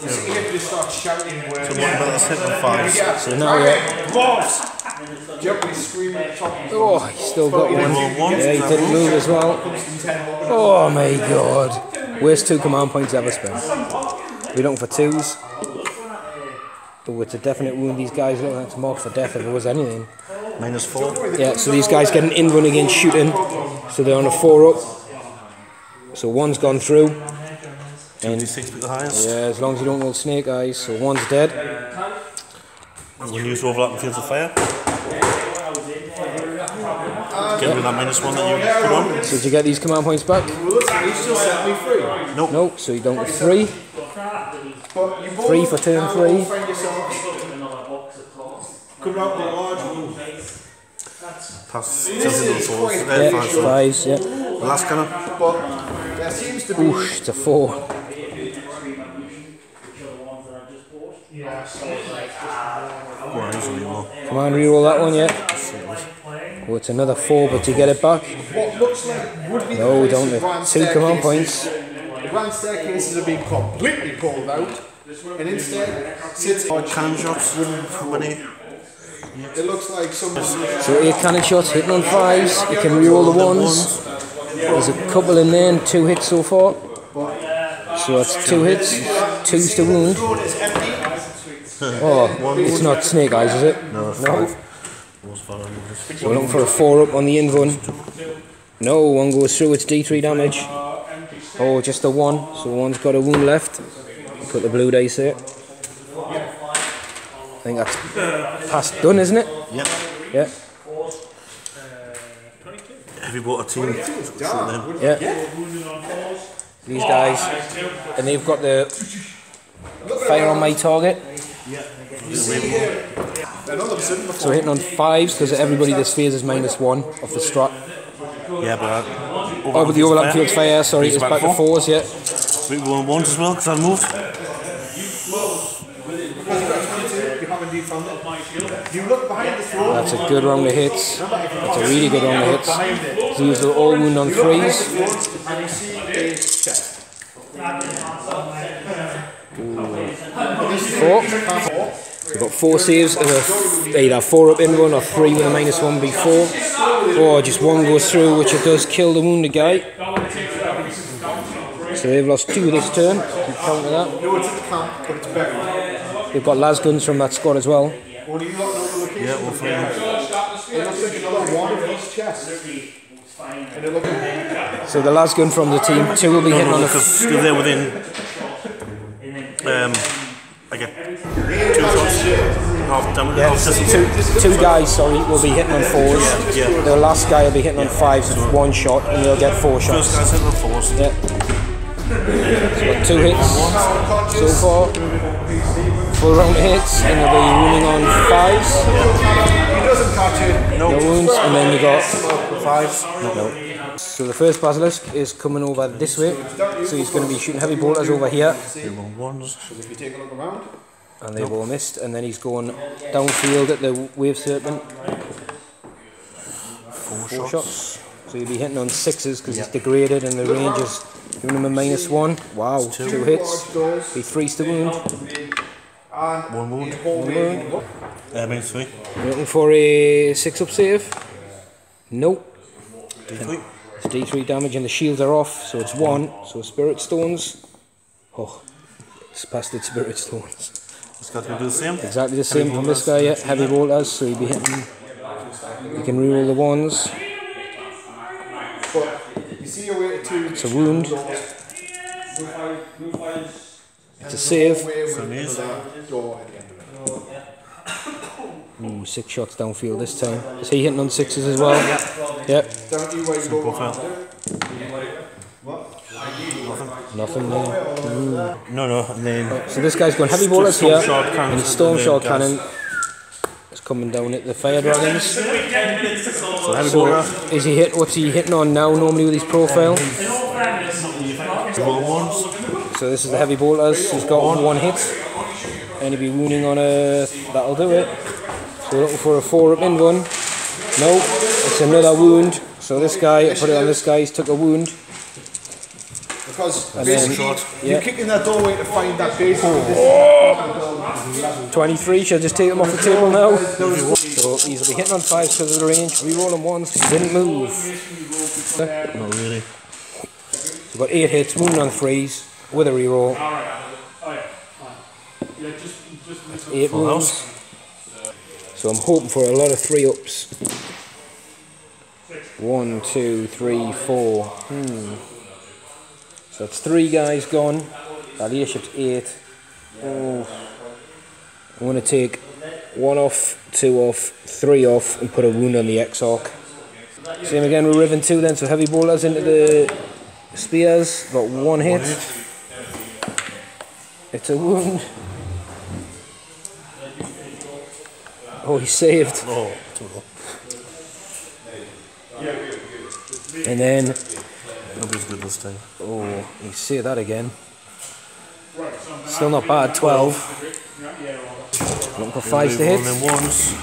So what about this hit on 5s? So now oh, he's still got 1. Yeah, he didn't move as well. Oh my god. Worst 2 command points ever spent. We're looking for 2s. Oh, it's a definite wound. These guys look like it's marked for death if it was anything. -4. Yeah, so these guys get an in-run against shooting. So they're on a 4 up. So 1's gone through. And the highest. yeah, as long as you don't roll snake eyes. So 1's dead. When you use overlapping fields of fire. Get rid of that -1 that you put on. So did you get these command points back? Nope. Nope, so you don't get 3. 3 for turn 3. Pass. Yeah, 5s, yeah. The last cannon. Oosh, it's a 4. Command reroll that one, yeah. Oh, it's another 4, but you get it back. No, don't it? 2 command points. The grand staircases are being completely pulled out, and instead sits cannon shots. How many? It looks like some. So 8 cannon shots hitting on 5s. You can reroll the 1s. There's a couple in there and 2 hits so far. So that's 2 hits, 2s to wound. Oh, it's not snake eyes, is it? No. So we're looking for a 4 up on the in-run. No, 1 goes through, it's D3 damage. Oh, just a 1, so 1's got a wound left. Put the blue dice there. think that's past done, isn't it? Yep. Yeah. Heavy water team. Yeah. These guys, and they've got the fire on my target. So hitting on 5s because everybody this phase is -1 off the strat. Yeah, but Oh, but the overlap field's fire, sorry, it's back to 4s, yeah. we go on 1s as well because I moved. That's a good round of hits. That's a really good round of hits. These are all wound on 3s. Four. We've got 4 saves, either 4 up in one or 3 with a -1 before. Or just 1 goes through, which it does kill the wounded guy. So they've lost 2 this turn. Keep counting that. They've got las guns from that squad as well. Yeah, all 3. So the las gun from the team, 2 will be hitting on the... Because they're within. I get 2 shots. Half damage. Yeah, Half distance. two guys, sorry, will be hitting on 4s. Yeah. The last guy will be hitting on 5s with 1 shot, and they'll get 4 shots. First guy's hitting on 4s. Yeah. So got 2 hits so far. Full round of hits, and they'll be running on 5s. No wounds, and then you got 5s. no. So the first basilisk is coming over this way, so he's going to be shooting heavy bolters over here, and they've all missed, and then he's going downfield at the wave serpent. 4 shots. So you'll be hitting on 6s because it's degraded and the range is giving him a -1. Wow, 2 hits. Be 3s to wound. 1 wound. 1 wound. Means 3. You're looking for a 6-up save? Nope. D3. It's D3 damage and the shields are off, so it's 1. So spirit stones. Oh, it's past its spirit stones. This guy's going to do the same. Exactly the same from this guy, yeah. Heavy bolters, so he'll be hitting. You can reroll the 1s. It's a wound. It's a save. Ooh, 6 shots downfield this time. Is he hitting on 6s as well? Yep. Nothing there. No, and then... So this guy's going heavy bolters here, and his storm shot gas. cannon is coming down at the fire dragons. So heavy So bolter. is he what's he hitting on now normally with his profile? Roll 1s. So this is the heavy bolters, he's got 1 hit, and he'll be wounding on a, that'll do it. So we're looking for a 4-up in one. No, it's another wound. So this guy, I put it on this guy, he's took a wound. Because And basically, then, you kick in that doorway to find that base. 23, should I just take them off the table now? So these will be hitting on 5s because of the range, re-rolling 1s, didn't move. Not really. We've got 8 hits, wounding on 3s, with a re-roll. That's 8 Full wounds. house. So I'm hoping for a lot of 3-ups. 1, 2, 3, 4. So it's 3 guys gone. That airship's 8. Oh. I'm going to take 1 off, 2 off, 3 off, and put a wound on the X-Arc. Same again with Riven 2 then, so heavy bolters into the spears. Got 1 hit. It's a wound. Oh, he's saved. Oh, too low. And then, Nobody's good this time. oh, you see that again. Still not bad, 12. Looking for 5s to hit. And then 1s.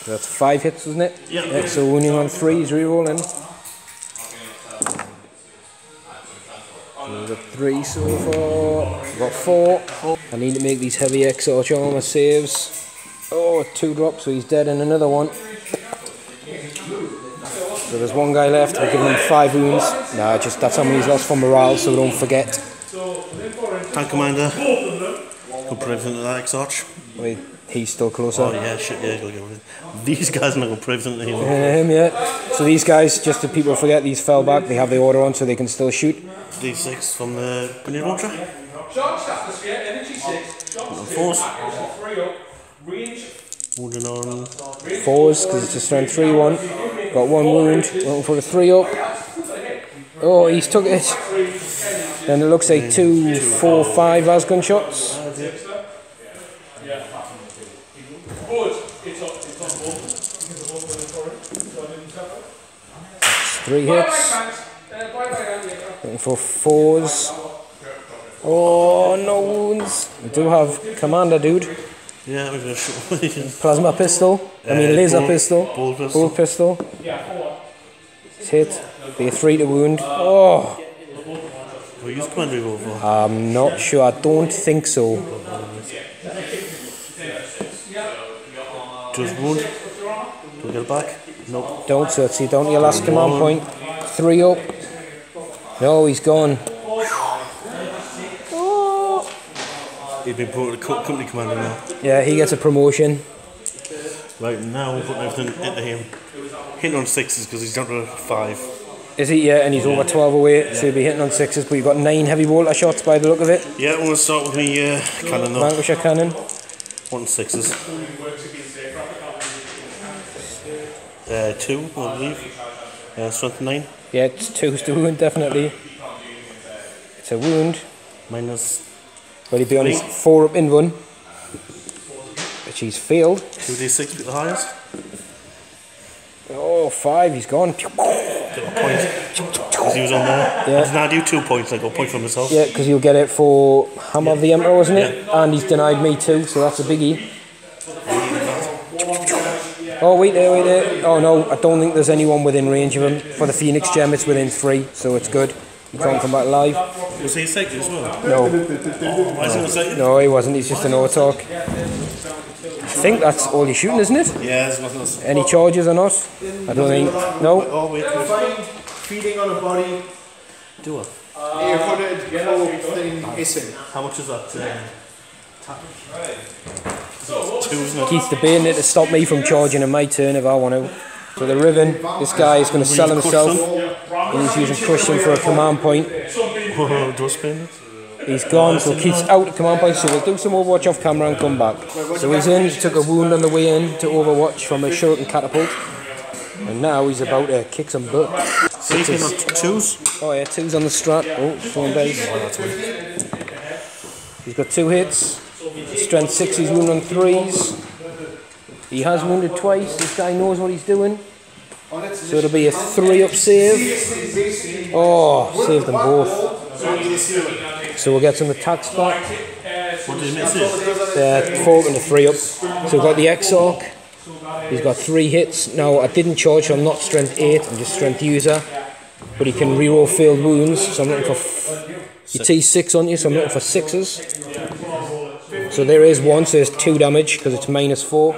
So that's 5 hits, wasn't it? Yeah. Yeah, so wounding on 3s, re-rolling. So we've got 3 so far. We've got 4. I need to make these heavy X-Arch armor saves. Oh, 2 drops, so he's dead, and another one. So there's 1 guy left. We're giving him 5 wounds. Nah, just that's how many he's lost for morale, so don't forget. Tank commander. Could put everything to that X-Arch. Wait, he's still closer. Oh yeah, shit, yeah, go get rid of it. These guys are not going to put everything to him. Yeah. So these guys, just so people forget, these fell back. They have the order on, so they can still shoot. D6 from the grenade launcher. Fours. Wounding on. Fours, because it's a strength 3-1. Got 1 wound, looking for a 3-up. Oh, he's took it. Then it looks like 2, 4, 5 las gunshots. 3 hits. Looking for 4s. Oh, no wounds. We do have Commander Dude. Yeah, we're going to shoot. Plasma pistol. Laser pistol. Bolt pistol. It's hit. Be a 3 to wound. Oh. We use Commander Revolver. I'm not sure. I don't think so. Just wound. Do we get it back? Nope. Don't, so it's down to your last command point. 3 up. No, he's gone. Oh. He's been put to company commander now. Yeah, he gets a promotion. Right, now we're putting everything into him. Hitting on 6s because he's down to 5. Is he? Yeah, and he's over 12 away, so he'll be hitting on 6s, but you've got 9 heavy bolter shots by the look of it. Yeah, I'm going to start with my cannon though. Vanquisher cannon. 1 6s. 2, I believe. Strength 9. Yeah, it's 2's to wound, definitely. It's a wound. Minus. But he'll be on his 4 up in one. Which he's failed. 2d6 with the highest. Oh, 5, he's gone. Got a point. Because he was on there. Yeah. Did I do 2 points? I got a point for myself. Yeah, because you'll get it for Hammer of the Emperor, wasn't it? Yeah. And he's denied me too, so that's a biggie. Oh, wait there, wait there. Oh no, I don't think there's anyone within range of him. For the Phoenix Gem, it's within 3, so it's good. He can't come back alive. Was he second as well? No. Why is he not second? No, he wasn't. He's just an autarch. I think that's all you're shooting, isn't it? Yeah, there's nothing else. Any charges or not? I don't think. No. Oh, wait. Feeding on a body. Do I? 800 thing hissing. How much is that? 2, isn't it? Keith's debating it to stop me from charging in my turn if I want to. So the Riven, this guy is going to sell himself. And he's using Christian for a command point. He's gone, so Keith's out at command point, so we'll do some Overwatch off camera and come back. So he's in, he took a wound on the way in to Overwatch from a shuriken catapult. And now he's about to kick some butt. So he's on 2s? Oh yeah, 2's on the strat. Oh, throwing dice. He's got 2 hits. Strength 6, he's wounded on 3s. He has wounded twice, this guy knows what he's doing. So it'll be a 3-up save. Oh, saved them both. So we'll get some attacks back. What did he miss it? 4 and a 3-up. So we've got the Exarch. He's got 3 hits. Now I didn't charge, so I'm not strength 8, I'm just strength user. But he can reroll failed wounds, so I'm looking for... You T6 on you, so I'm looking for 6s. So there is 1, so there's 2 damage, because it's minus 4.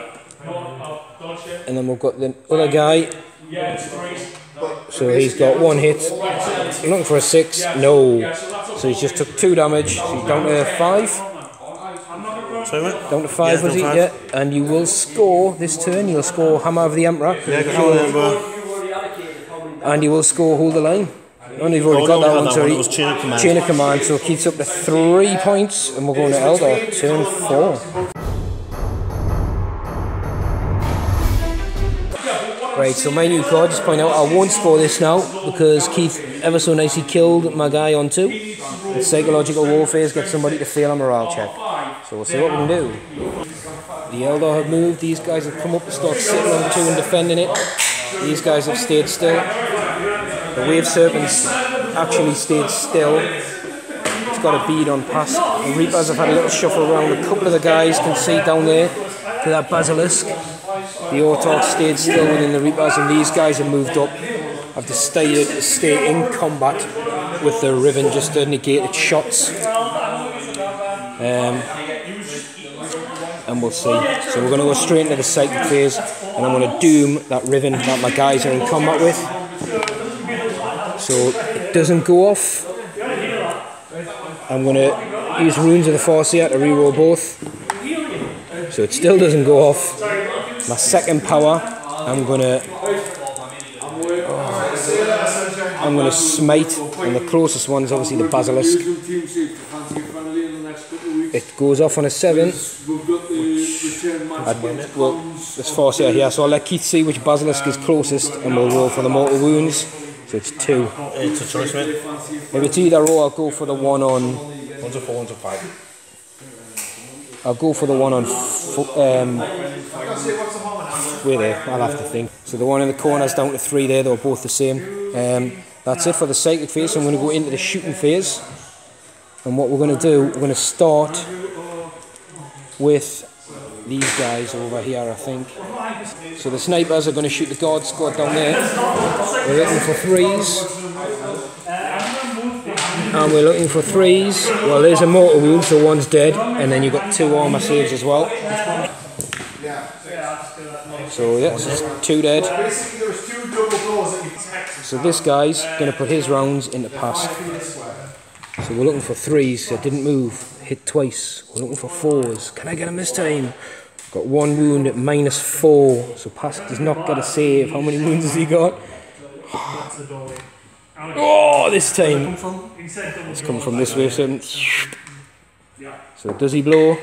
And then we've got the other guy. So he's got 1 hit. I'm looking for a 6. No. So he's just took 2 damage. So he's down to 5. Sorry, mate? Down to 5 was he? Yeah. And you will score this turn. You'll score Hammer of the Emperor. Yeah, got Hammer of the Emperor. And you will score Hold the Line. And you've already got that one, sorry. It was Chain of Command. Chain of Command. So Keith's up to 3 points. And we're going to Eldar. Turn 4. Right, so my new card, just point out, I won't score this now because Keith ever so nicely killed my guy on 2. It's psychological warfare, get somebody to fail a morale check. So we'll see what we can do. The Eldar have moved, these guys have come up to start sitting on 2 and defending it. These guys have stayed still. The Wave Serpent's actually stayed still. It's got a bead on pass. The Reapers have had a little shuffle around. A couple of the guys can see down there to that Basilisk. The Autarch stayed still within the Reapers, and these guys have moved up. Have decided to stay in combat with the Riven just to negate its shots. And we'll see. So we're going to go straight into the psychic phase, and I'm going to doom that Riven that my guys are in combat with. So it doesn't go off. I'm going to use Runes of the Farseer to reroll both. So it still doesn't go off. My second power, I'm gonna smite, and the closest one's obviously the Basilisk. it goes off on a 7. Well, there's 4 here, so I'll let Keith see which basilisk is closest and we'll roll for the mortal wounds. So it's 2. It's a choice, mate. If it's either or, I'll go for the one on... One's a 4, one's a 5. I'll go for the one on... wait there, I'll have to think. So the one in the corner's down to 3 there, they're both the same. That's it for the cyclic phase, so I'm going to go into the shooting phase. And what we're going to do, we're going to start with these guys over here, I think. So the snipers are going to shoot the guard squad down there. We're looking for 3s. And we're looking for 3s. Well, there's a mortal wound, so one's dead. And then you've got 2 armour saves as well. So yeah, so 2 dead. So this guy's going to put his rounds into pass. So we're looking for 3s, so it didn't move, hit twice. We're looking for 4s. Can I get him this time? Got 1 wound at -4, so Pask does not get a save. How many wounds has he got? Oh, this time. It's come from this way, so does he blow?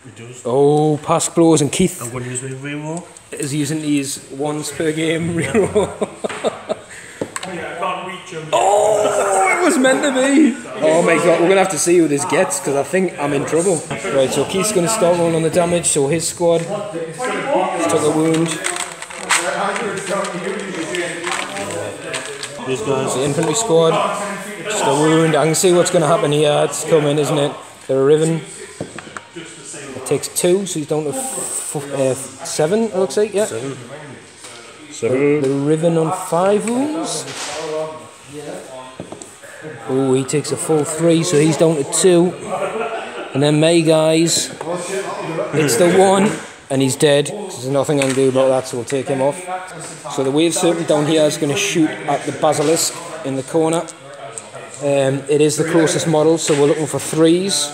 He does. Oh, Pask blows, and Keith I'm going to use my reroll. is using these once per game reroll. Oh, it was meant to be. Oh my god, we're going to have to see who this gets because I think I'm in trouble. Right, so Keith's going to start rolling on the damage, so his squad took a wound. These guys. The infantry squad, just a wound. I can see what's going to happen here. It's coming, isn't it? They're a riven. It takes 2, so he's down to 7, it looks like, yeah. 7. The riven on 5 wounds. Oh, he takes a full 3, so he's down to 2. And then May guys, it's the 1, and he's dead. There's nothing I can do about that, so we'll take him off. So the wave serpent down here is going to shoot at the basilisk in the corner. It is the closest model, so we're looking for 3s.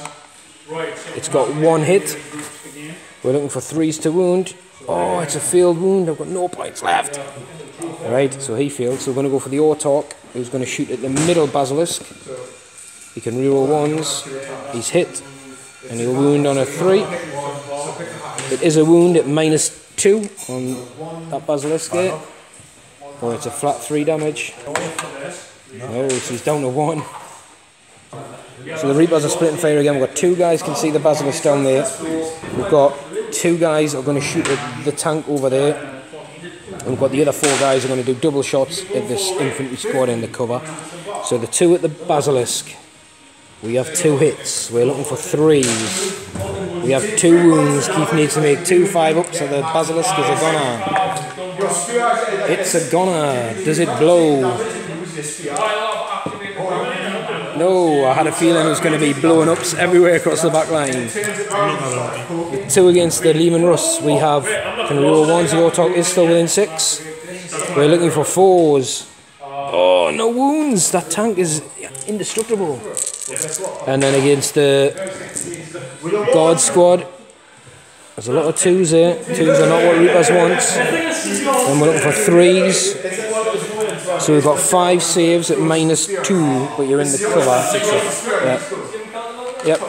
It's got 1 hit. We're looking for 3s to wound. Oh, it's a failed wound. I've got no points left. Right, so he failed. So we're going to go for the Autarch, who's going to shoot at the middle basilisk. He can reroll 1s. He's hit, and he'll wound on a 3. It is a wound at -2 on that basilisk there. Or it's a flat 3 damage. No, so he's down to 1. So the Reapers are splitting fire again. We've got 2 guys can see the basilisk down there. We've got 2 guys are going to shoot at the tank over there. And we've got the other 4 guys are going to do double shots at this infantry squad in the cover. So the 2 at the basilisk. We have 2 hits. We're looking for 3s. We have 2 wounds. Keith needs to make 2 5-ups, so the basilisk is a goner. It's a goner. Does it blow? No, I had a feeling it was going to be blowing ups everywhere across the back line. 2 against the Lehman Russ. We have, can we roll 1s? The Autarch is still within 6. We're looking for 4s. Oh, no wounds. That tank is indestructible. And then against the Guard squad, there's a lot of 2s there. 2s are not what Reapers want. And we're looking for 3s. So we've got 5 saves at -2, but you're in the cover. Yep.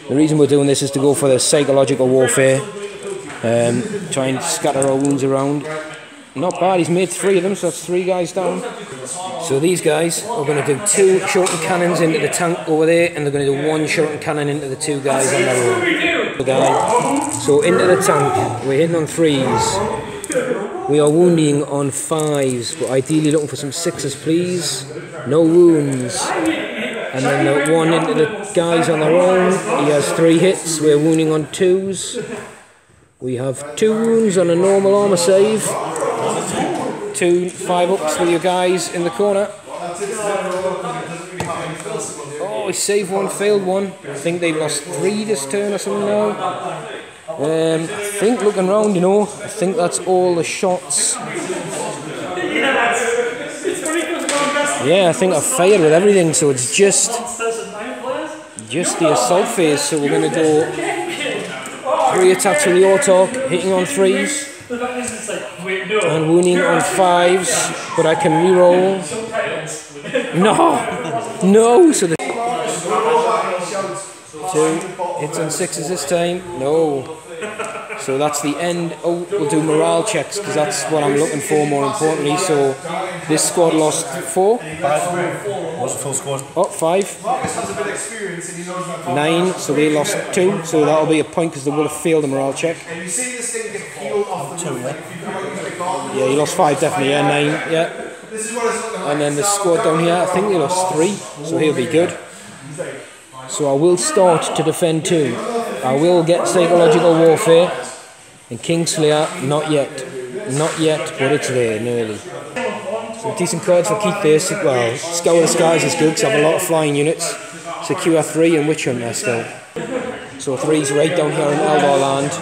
The reason we're doing this is to go for the psychological warfare. Try and scatter our wounds around. Not bad, he's made 3 of them, so that's 3 guys down. So these guys are going to do 2 shortened cannons into the tank over there, and they're going to do 1 shortened cannon into the 2 guys on their own. So into the tank, we're hitting on 3s. We are wounding on 5s, but ideally looking for some 6s, please. No wounds. And then the 1 into the guys on their own. He has 3 hits. We're wounding on 2s. We have 2 wounds on a normal armour save. 2 5-ups with your guys in the corner. Oh, he saved 1, failed 1. I think they've lost 3 this turn or something now. I think looking round, you know, I think that's all the shots. Yeah, I think I've fired with everything, so it's just the assault phase. So we're going to do 3 attacks with the Autarch, hitting on 3s. And wounding on 5s, but I can reroll. No! So the 2. Hits on 6s this time. No. So that's the end. Oh, we'll do morale checks because that's what I'm looking for more importantly. So this squad lost 4. 5. What's the full squad? Oh, 5. 9. So they lost 2. So that'll be a point because they would have failed the morale check. And you see this thing get peeled off the 2, Yeah, you lost 5 definitely. Yeah, 9. Yeah. This is what it's looking like. And then the squad down here, I think they lost 3. So he'll be good. So I will start to defend 2. I will get psychological warfare. And Kingslayer, not yet. Not yet, but it's there, nearly. Some decent cards for Keith there. Well, Scour the Skies is good because I have a lot of flying units. Secure 3 and Witch Hunter still. So 3's right down here in Eldar land.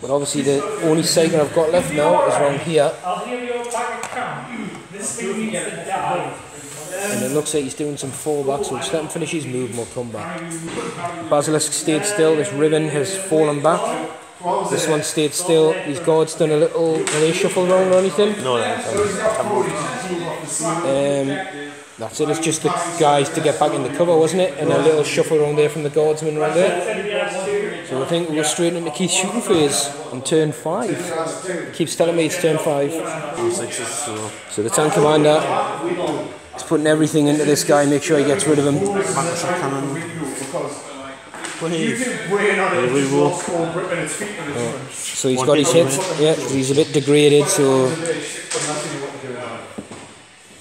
But obviously the only Psyker I've got left now is around here. And it looks like he's doing some fallback, so just let him finish his move and we'll come back. Basilisk stayed still, this ribbon has fallen back. This one stayed still, these guards done a little, are they shuffle around or anything? No, That's it, it's just the guys to get back in the cover, wasn't it? And a little shuffle around there from the guardsmen around there. So I think we'll go straight into Keith's shooting phase on turn 5. He keeps telling me it's turn 5. So the tank commander is putting everything into this guy, make sure he gets rid of him. So he's got his hit, yeah, he's a bit degraded, so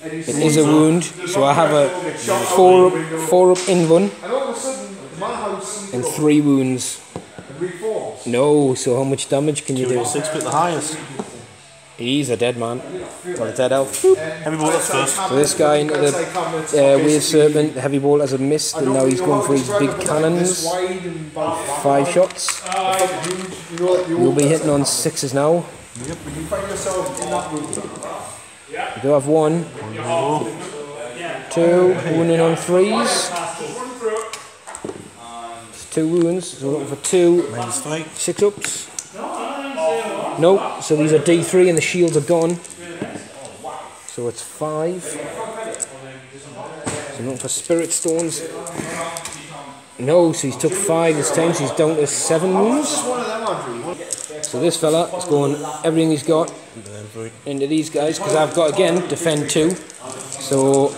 it is a wound. So I have a 4 up in one and 3 wounds. No, so how much damage can you do? 6 bit the highest. He's a dead man. Well, a dead elf. Heavy bolters first. So this guy into the Wave Serpent, the heavy bolt has a missed, and now he's going for his big cannons. 5 shots. We'll be hitting on 6s now. We do have 1, 2, wounding on 3s. 2 wounds, so we're looking for 2, -3. 6 ups. No, so these are D3 and the shields are gone. So it's 5. So looking for Spirit Stones. No, so he's took 5 this time, so he's down to 7 wounds. So this fella is going everything he's got into these guys, because I've got, again, defend 2. So I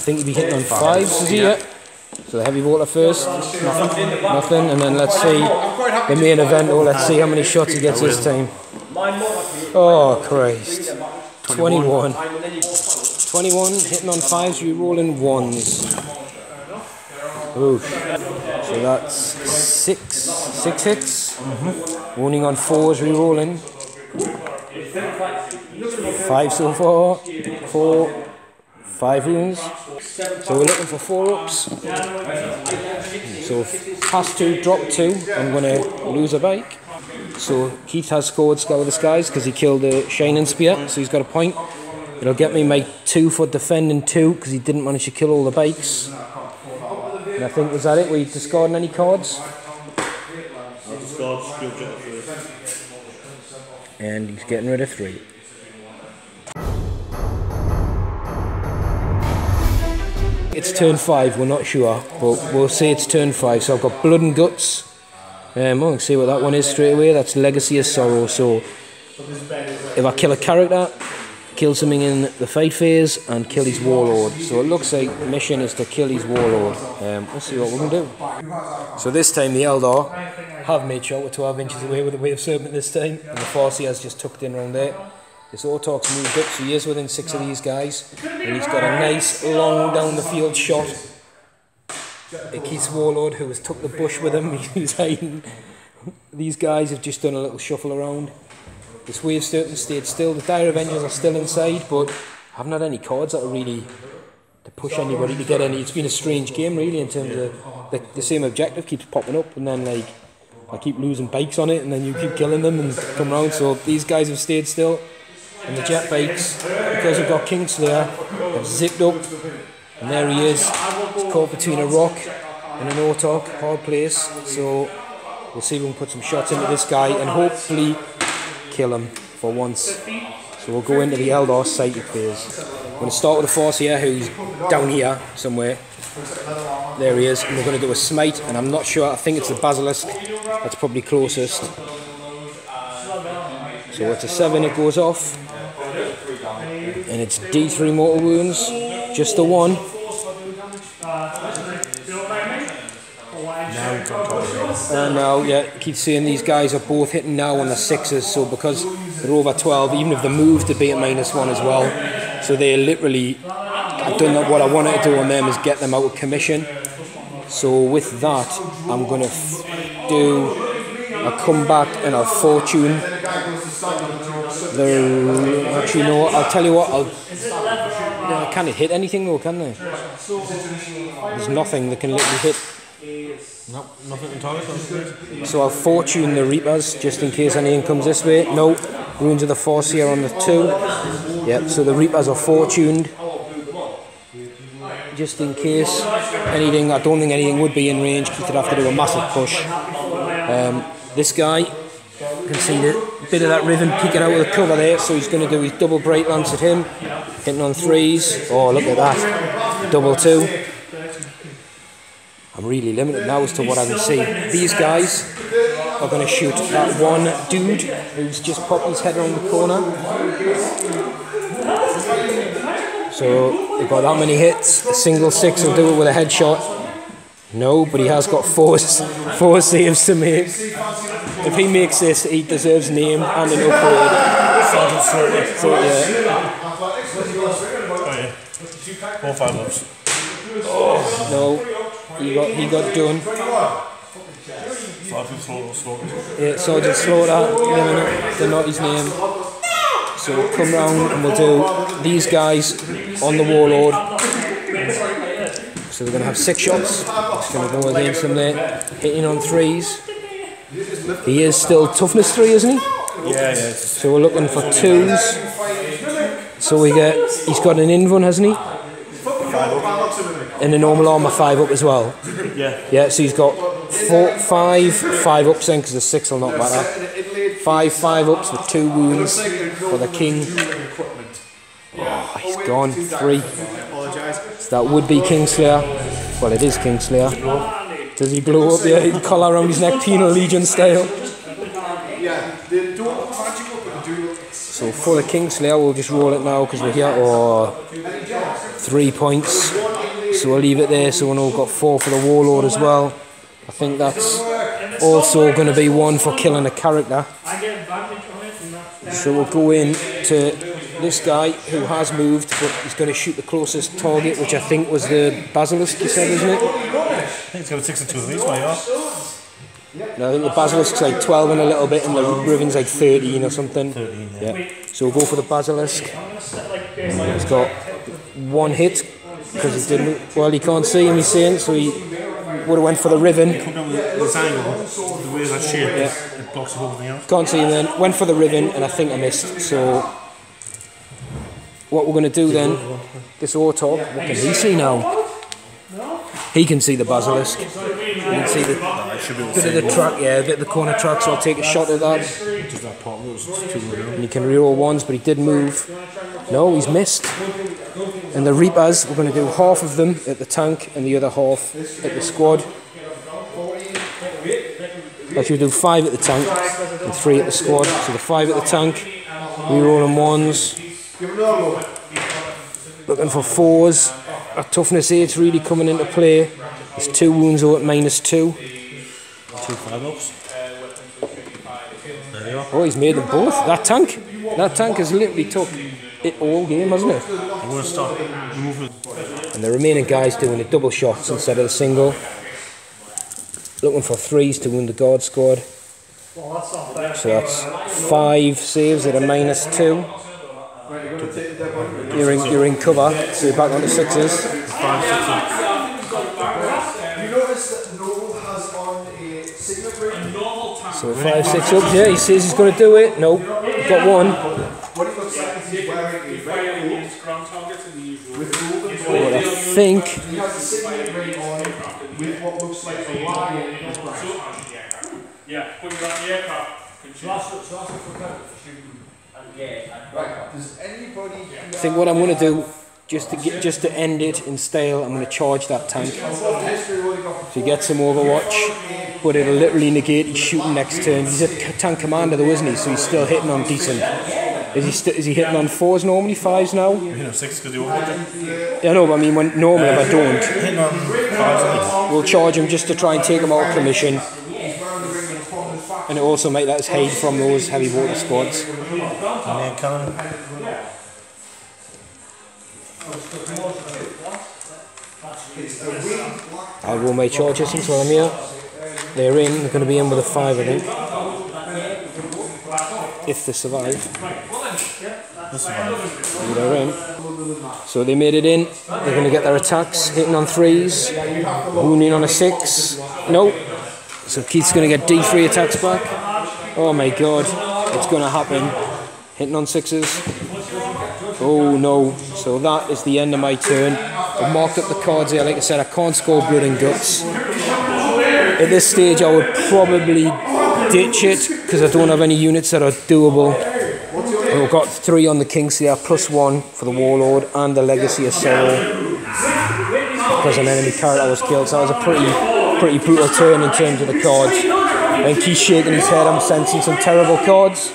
think he'll be hitting on 5s, is he? Yeah. So the heavy bolter first, nothing, and then let's see the main event. Oh, let's see how many shots he gets this time. Oh Christ, 21. 21 hitting on 5s, re-rolling 1s. Oof. So that's 6 hits. Wounding on 4s, re-rolling. 5 so far. 4, 5 wounds. So we're looking for 4 ups. So pass 2, drop 2, I'm going to lose a bike. So Keith has scored Scour the Skies because he killed the Shining Spear, so he's got a point. It'll get me my 2 for defending 2 because he didn't manage to kill all the bikes. And I think, was that it? Were you discarding any cards? And he's getting rid of 3. It's turn 5, we're not sure, but we'll say it's turn 5. So I've got Blood and Guts. I'll see what that one is straight away. That's Legacy of Sorrow. So if I kill a character, kill something in the fight phase, and kill his warlord. So it looks like the mission is to kill his warlord. We'll see what we can do. So this time the Eldar have made sure we're 12 inches away with the Wave Serpent this time, and the Farsi has just tucked in around there. This Autarch's moved up, so he is within 6 of these guys, and he's got a nice long down the field shot at Keith's warlord, who has took the bush with him. He's hiding. These guys have just done a little shuffle around. This Wave Serpent stayed still. The Dire Avengers are still inside, but I haven't had any cards that are really to push anybody to get any. It's been a strange game really in terms of the same objective keeps popping up, and then like I keep losing bikes on it, and then you keep killing them and come round. So these guys have stayed still. And the jet bikes, because we've got Kingslayer, have zipped up, and there he is. He's caught between a rock and an Autarch, hard place. So we'll see if we can put some shots into this guy and hopefully kill him for once. So we'll go into the Eldar psychic phase. I'm going to start with a Farseer who's down here somewhere. There he is, and we're going to do a smite, and I'm not sure, I think it's the basilisk that's probably closest. So it's a 7, it goes off, and it's D3 mortal wounds, just the one. Now, yeah, keep saying these guys are both hitting now on the 6s, so because they're over 12, even if they move to be at -1 as well, so they literally, I've done what I wanted to do on them is get them out of commission. So with that, I'm going to do a comeback and I'll fortune the, actually no, I'll tell you what, can it hit anything though, can they? There's nothing that can literally hit. Nope, nothing at all. So I'll fortune the Reapers just in case anything comes this way. No, Runes of the Force here on the 2. Yep, so the Reapers are fortuned just in case anything. I don't think anything would be in range. Keith would have to do a massive push. This guy, you can see the bit of that ribbon peeking out of the cover there, so he's going to do his double Bright Lance at him, hitting on 3s. Oh, look at that, double 2. I'm really limited now as to what I can see. These guys are going to shoot that one dude who's just popped his head around the corner. So they've got that many hits. A single 6 will do it with a headshot. No, but he has got four saves to make. If he makes this, he deserves name and an upgrade. So yeah. Oh, 4-5 ups. Oh, no. He got done. Yeah, Sergeant Slaughter. They're not his name. So we'll come round and we'll do these guys on the Warlord. So they're going to have 6 shots. It's going to go against them there. Hitting on 3s. He is still toughness 3, isn't he? Yeah. So we're looking for 2s. So he's got an invuln, hasn't he? And a normal armour 5 up as well. Yeah, so he's got 5 ups then, because the 6 will not matter. 5 ups with 2 wounds for the king. Oh, he's gone. 3. So that would be Kingslayer. Well, it is Kingslayer. Does he blow up the collar around his neck, Penal Legion style? So for the Kingslayer, we'll just roll it now because we're here. Oh, 3 points. So we'll leave it there. So we've got 4 for the Warlord as well. I think that's also going to be 1 for killing a character. So we'll go in to this guy who has moved, but he's going to shoot the closest target, which I think was the Basilisk, you said, isn't it? I think it's got 62 of these, yeah. No, I think the Basilisk's like 12 and a little bit, and the Riven's like 13 or something. 13, yeah. So we'll go for the Basilisk. He's got 1 hit, because he didn't, well, he can't see him, he's saying, so he would have went for the Riven. Come down with this angle, the way that shape is, it blocks the whole thing out. Can't see him then, went for the Riven, and I think I missed, so what we're going to do then, this Autarch, what can he see now? He can see the Basilisk. You can see the bit of the track, yeah, a bit of the corner track, so I'll take a shot at that. And he can reroll 1s, but he did move. No, he's missed. And the Reapers, we're going to do half of them at the tank and the other half at the squad. Actually, we'll do 5 at the tank and 3 at the squad. So the 5 at the tank, rerolling 1s. Looking for 4s. Our toughness 8's really coming into play. There's 2 wounds out at -2. 2 5 ups. There you are. Oh, he's made them both. That tank has literally took it all game, hasn't it? I'm going to start moving. And the remaining guys doing the double shots instead of the single. Looking for 3s to wound the guard squad. So that's 5 saves at a -2. You're in cover, so you're back on the 6s. So 5, 6 up, yeah, he says he's going to do it. Nope, got 1. But I think what I'm going to do, just to end it in style, I'm going to charge that tank. So he gets some Overwatch, but it'll literally negate his shooting next turn. He's a tank commander though, isn't he? So he's still hitting on decent. Is he hitting on 4s normally, 5s now? You know, 6 because you Overwatch. Yeah, no, but I mean normally if I don't, Hitting on 5s. we'll charge him just to try and take him out of commission. And it also make us hide from those heavy water squads. Main cannon. I'll roll my charges until I'm here. They're in, they're going to be in with a 5 I think. If they survive. They're in. So they made it in, they're going to get their attacks, hitting on 3s, wounding on a 6. Nope. So Keith's going to get D3 attacks back. Oh my god, it's going to happen. Hitting on 6s. Oh no, so that is the end of my turn. I've marked up the cards here, like I said, I can't score blood and guts. At this stage I would probably ditch it, because I don't have any units that are doable. I've got 3 on the Kings here, plus 1 for the Warlord, and the Legacy of Sorrow. Because an enemy character was killed, so that was a pretty brutal turn in terms of the cards. And Keith's shaking his head, I'm sensing some terrible cards.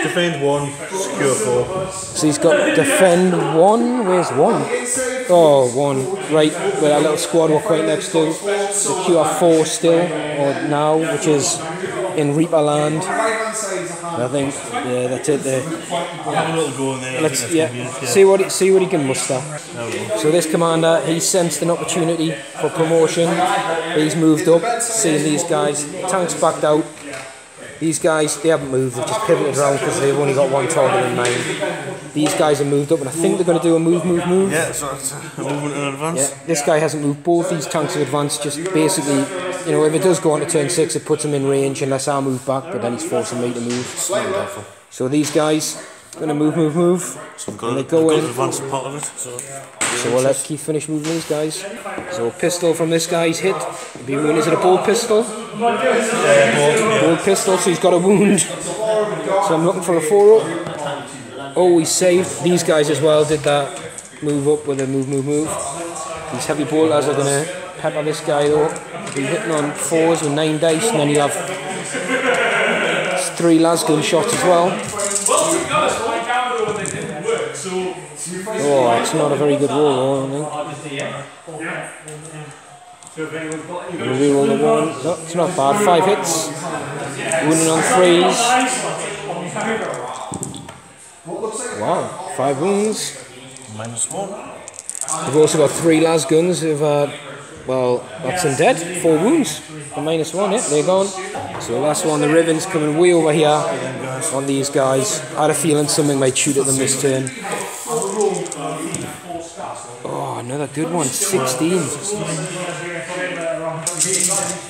Defend 1, secure 4. So he's got defend 1, where's 1? Oh, 1, right, where that little squad we're quite next to. Secure 4 still, or now, which is in Reaper land. I think, yeah, that's it there. Have a little go in there. Let's, see what he can muster. So this commander, he sensed an opportunity for promotion. He's moved up, seeing these guys. Tanks backed out. These guys, they haven't moved, they've just pivoted around because they've only got one target in mind. These guys have moved up, and I think they're going to do a move. Yeah, so it's a movement in advance. Yeah, this guy hasn't moved. Both these tanks have advanced, just basically, you know, if it does go on to turn 6, it puts him in range unless I move back, but then he's forcing me to move. So these guys, going to move. So we've and they got go in. advance part of it. So we'll let Keith finish moving these guys. So a pistol from this guy's hit. Is it a bolt pistol? Bolt pistol, so he's got a wound. So I'm looking for a 4-up. Oh, he's saved. These guys as well did that move up with a move. These heavy bolters are going to pepper this guy though. He's hitting on 4s with 9 dice, and then you have 3 lasgun shots as well. Oh, it's not a very good roll, I think. Reroll the 1. No, it's not bad. 5 hits. Wounding on 3s. Wow, 5 wounds. -1. We've also got 3 lasguns. Well, that's undead. 4 wounds. The -1, yeah, they're gone. So the last one, the Riven's coming way over here on these guys. I had a feeling something might shoot at them this turn. Oh, another good one, 16.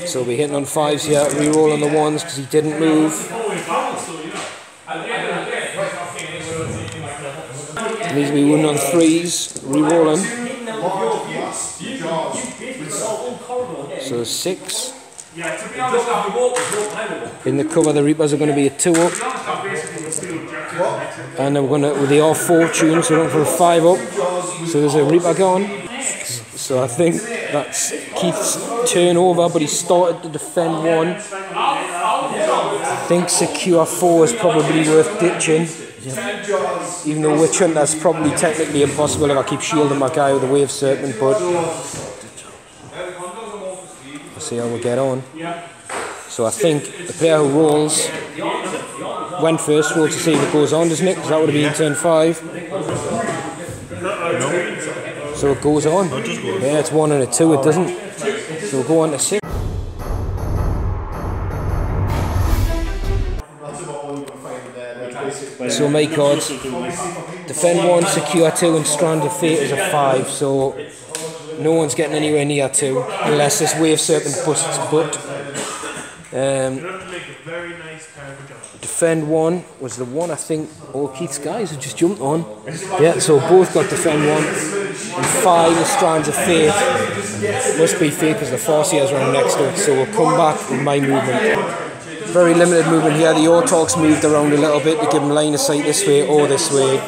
So we're hitting on 5s here, re-rolling the 1s because he didn't move. These we won on 3s, re-rolling. So 6. In the cover, the Reapers are going to be a 2-up. And they are fortune, so we're going for a 5-up. So there's a Reaper gone. So I think that's Keith's turn over, but he started to defend 1. I think secure 4 is probably worth ditching. Even though Witch Hunter's probably technically impossible if I keep shielding my guy with the Wave Serpent, but we'll see how we get on. So I think the player who rolls went first, roll to see if it goes on, doesn't it? Because that would have been turn 5. So it goes on. Yeah, it's 1 and a 2, it doesn't. So we'll go on to 6. So my cards, defend 1, secure 2, and Strand of Fate is a 5. So no one's getting anywhere near 2 unless this Wave Serpent busts its butt. Defend 1 was the one I think all Keith's guys have just jumped on. Yeah, so both got defend 1. And 5 is Strands of Fate. Must be Fate because the Farseer's running next to it. So we'll come back with my movement. Very limited movement here. The Autarchs moved around a little bit to give them line of sight this way or this way.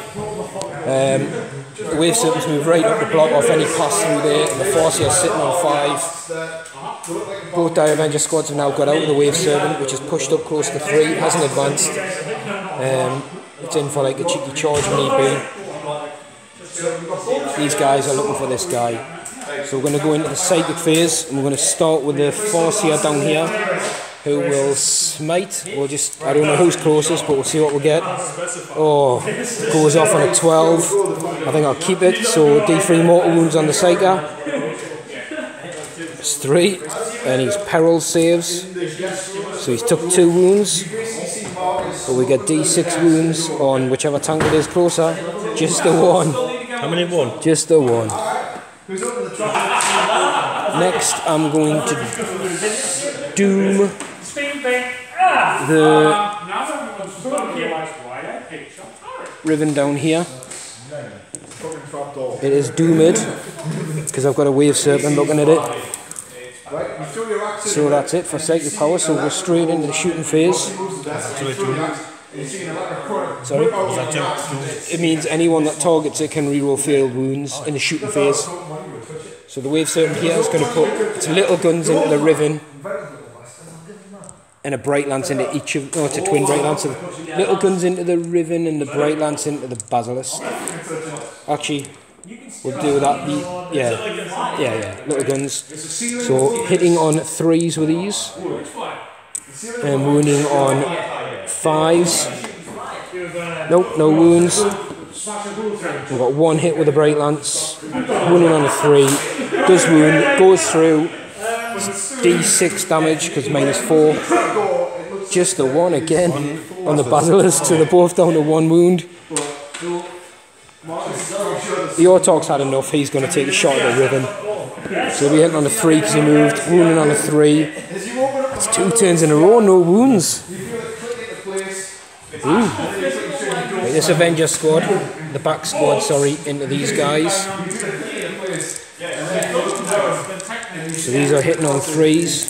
The Wave Serpents move right up to block off any pass through there, and the Farseer is sitting on 5. Both Dire Avenger squads have now got out of the Wave Serpent, which is pushed up close to 3, hasn't advanced. It's in for like a cheeky charge when need be. These guys are looking for this guy. So we're going to go into the psychic phase, and we're going to start with the Farseer down here, who will smite. We'll just, I don't know who's closest, but we'll see what we get. Oh, goes off on a 12. I think I'll keep it. So D3 mortal wounds on the Psyker. It's 3, and he's peril saves. So he's took 2 wounds. But we get D6 wounds on whichever tank it is closer. Just the 1. How many one? Just the 1. Next, I'm going to doom the ribbon down here. It is doomed because I've got a Wave Serpent looking at it. So that's it for psychic power. So we're straight into the shooting phase. Sorry? It means anyone that targets it can reroll failed wounds in the shooting phase. So the Wave Serpent here is going to put its little guns into the Riven and a Bright Lance into each of... No, it's a twin Bright Lance. So little guns into the Riven and the Bright Lance into the Basilisk. Actually, we'll do that. Yeah, little guns. So hitting on 3s with these. And wounding on 5s. Nope, no wounds. We've got 1 hit with a Bright Lance. Wounding on a 3. Does wound, goes through. D6 damage because -4. Just the 1 again on the Basilisk, so they're both down to 1 wound. The Autarch's had enough, he's going to take a shot at the Riven. So we'll be hitting on a 3 because he moved, wounding on a 3. It's 2 turns in a row, no wounds. Ooh. Right, this Avenger squad, the back squad, sorry, into these guys. So these are hitting on 3s.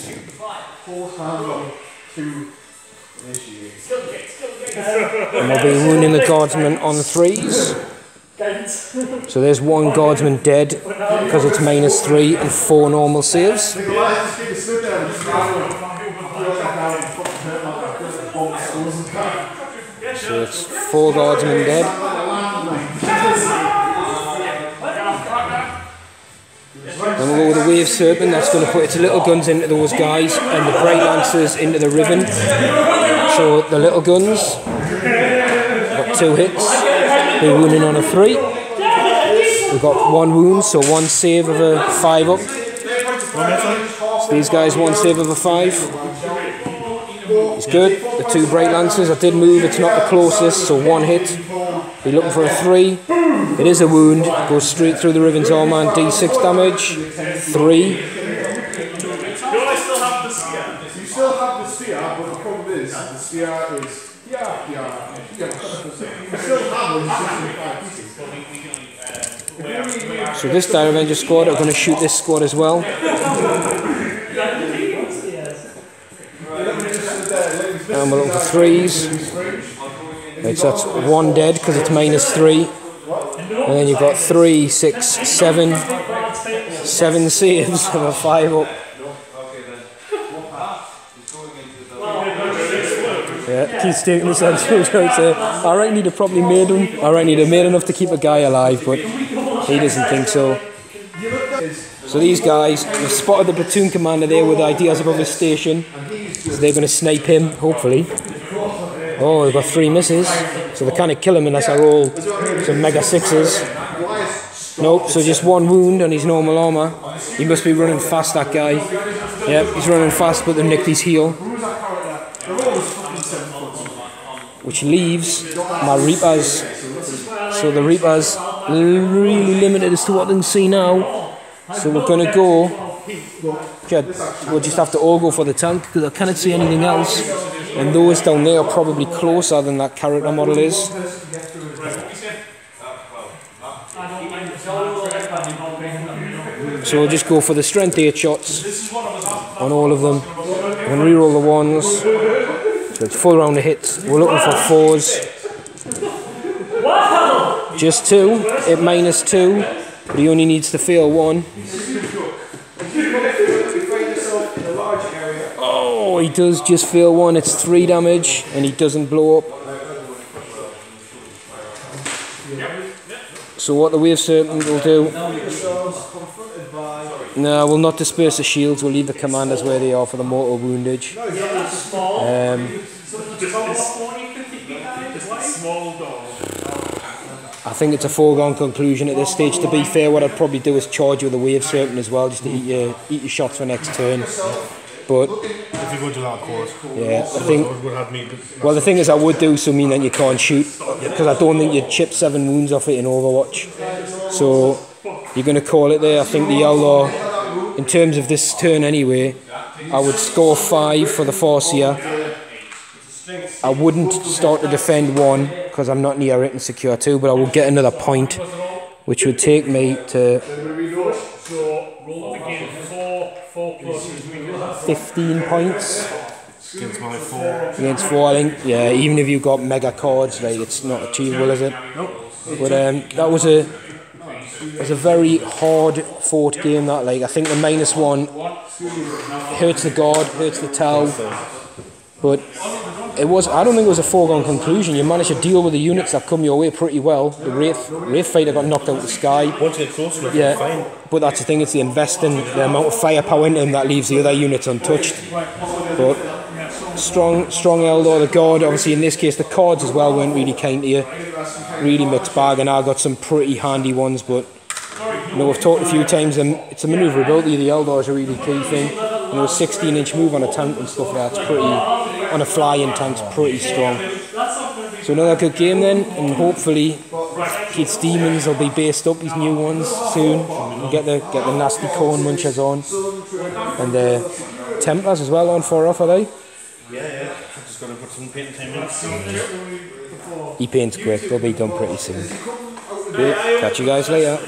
And we'll be wounding the Guardsman on 3s. So there's 1 Guardsman dead because it's -3 and 4 normal saves. So it's 4 Guardsmen dead. Then we'll go with the Wave Serpent, that's going to put its little guns into those guys and the Bright Lancers into the Riven. So the little guns, got 2 hits, they're wounding on a 3. We've got 1 wound, so 1 save of a 5 up. So these guys 1 save of a 5. It's good. The 2 Bright Lancers, I did move, it's not the closest, so 1 hit. Be looking for a 3. It is a wound, goes straight through the Riven's armor and D6 damage. 3. You still have the spear, but the problem is, the spear is... So this Dire Avenger squad are going to shoot this squad as well. And we're looking for 3s. Right, so that's 1 dead because it's -3. And then you've got 3, 6, 7. 7 saves of a 5 up. Yeah, Keith's taking this on to I reckon he'd have probably made him. I reckon he'd have made enough to keep a guy alive, but he doesn't think so. So these guys have spotted the platoon commander there with ideas above his station. So they're going to snipe him, hopefully. Oh, they've got 3 misses. So they can't kill him unless I roll some mega 6s. Nope, so just 1 wound on his normal armour. He must be running fast, that guy. Yep, he's running fast, but they've nicked his heel. Which leaves my Reapers. So the Reapers really limited as to what they can see now. So we're going to go... We'll just have to all go for the tank because I cannot see anything else. And those down there are probably closer than that character model is. So we'll just go for the strength 8 shots on all of them. I'm going to reroll the 1s. So it's full round of hits. We're looking for 4s. Just 2 at -2, but he only needs to fail 1. Oh, he does just fail 1. It's 3 damage, and he doesn't blow up. So what the Wave Serpent will do... No, we'll not disperse the shields. We'll leave the commanders where they are for the mortal woundage. I think it's a foregone conclusion at this stage. To be fair, what I'd probably do is charge with a Wave Serpent as well, just to eat your shots for next turn. But if you go to that course, yeah, I think. Well, the thing is, I would do something that you can't shoot, because I don't think you'd chip 7 wounds off it in Overwatch. So you're going to call it there. I think the Eldar, in terms of this turn anyway, I would score 5 for the Farseer. I wouldn't start to defend 1 because I'm not near it and secure 2, but I will get another point, which would take me to 15 points. Against my 4. Against 4, I think. Yeah, even if you've got mega cards, like, it's not achievable, is it? Nope. But that was a very hard fought game. That, like, I think the -1 hurts the guard, hurts the tau, but it was. I don't think it was a foregone conclusion. You managed to deal with the units that come your way pretty well. The Wraith fighter got knocked out of the sky. Once you get close enough, yeah, fine. But that's the thing. It's the investing, the amount of firepower into them that leaves the other units untouched. But strong Eldar. The guard, obviously in this case, the cards as well weren't really kind to you. Really mixed bag, and I got some pretty handy ones. But you know, we've talked a few times, and it's a manoeuvrability. The Eldar is a really key thing. You know, 16-inch move on a tank and stuff like that's pretty. On a flying tank's pretty strong. So another good game then, and hopefully Kids Demons will be based up, these new ones, soon. And get the nasty corn munchers on, and the Templars as well on 4 off, are they? Yeah. I've just got to put some paint time in. He paints quick. They'll be done pretty soon. Great. Catch you guys later.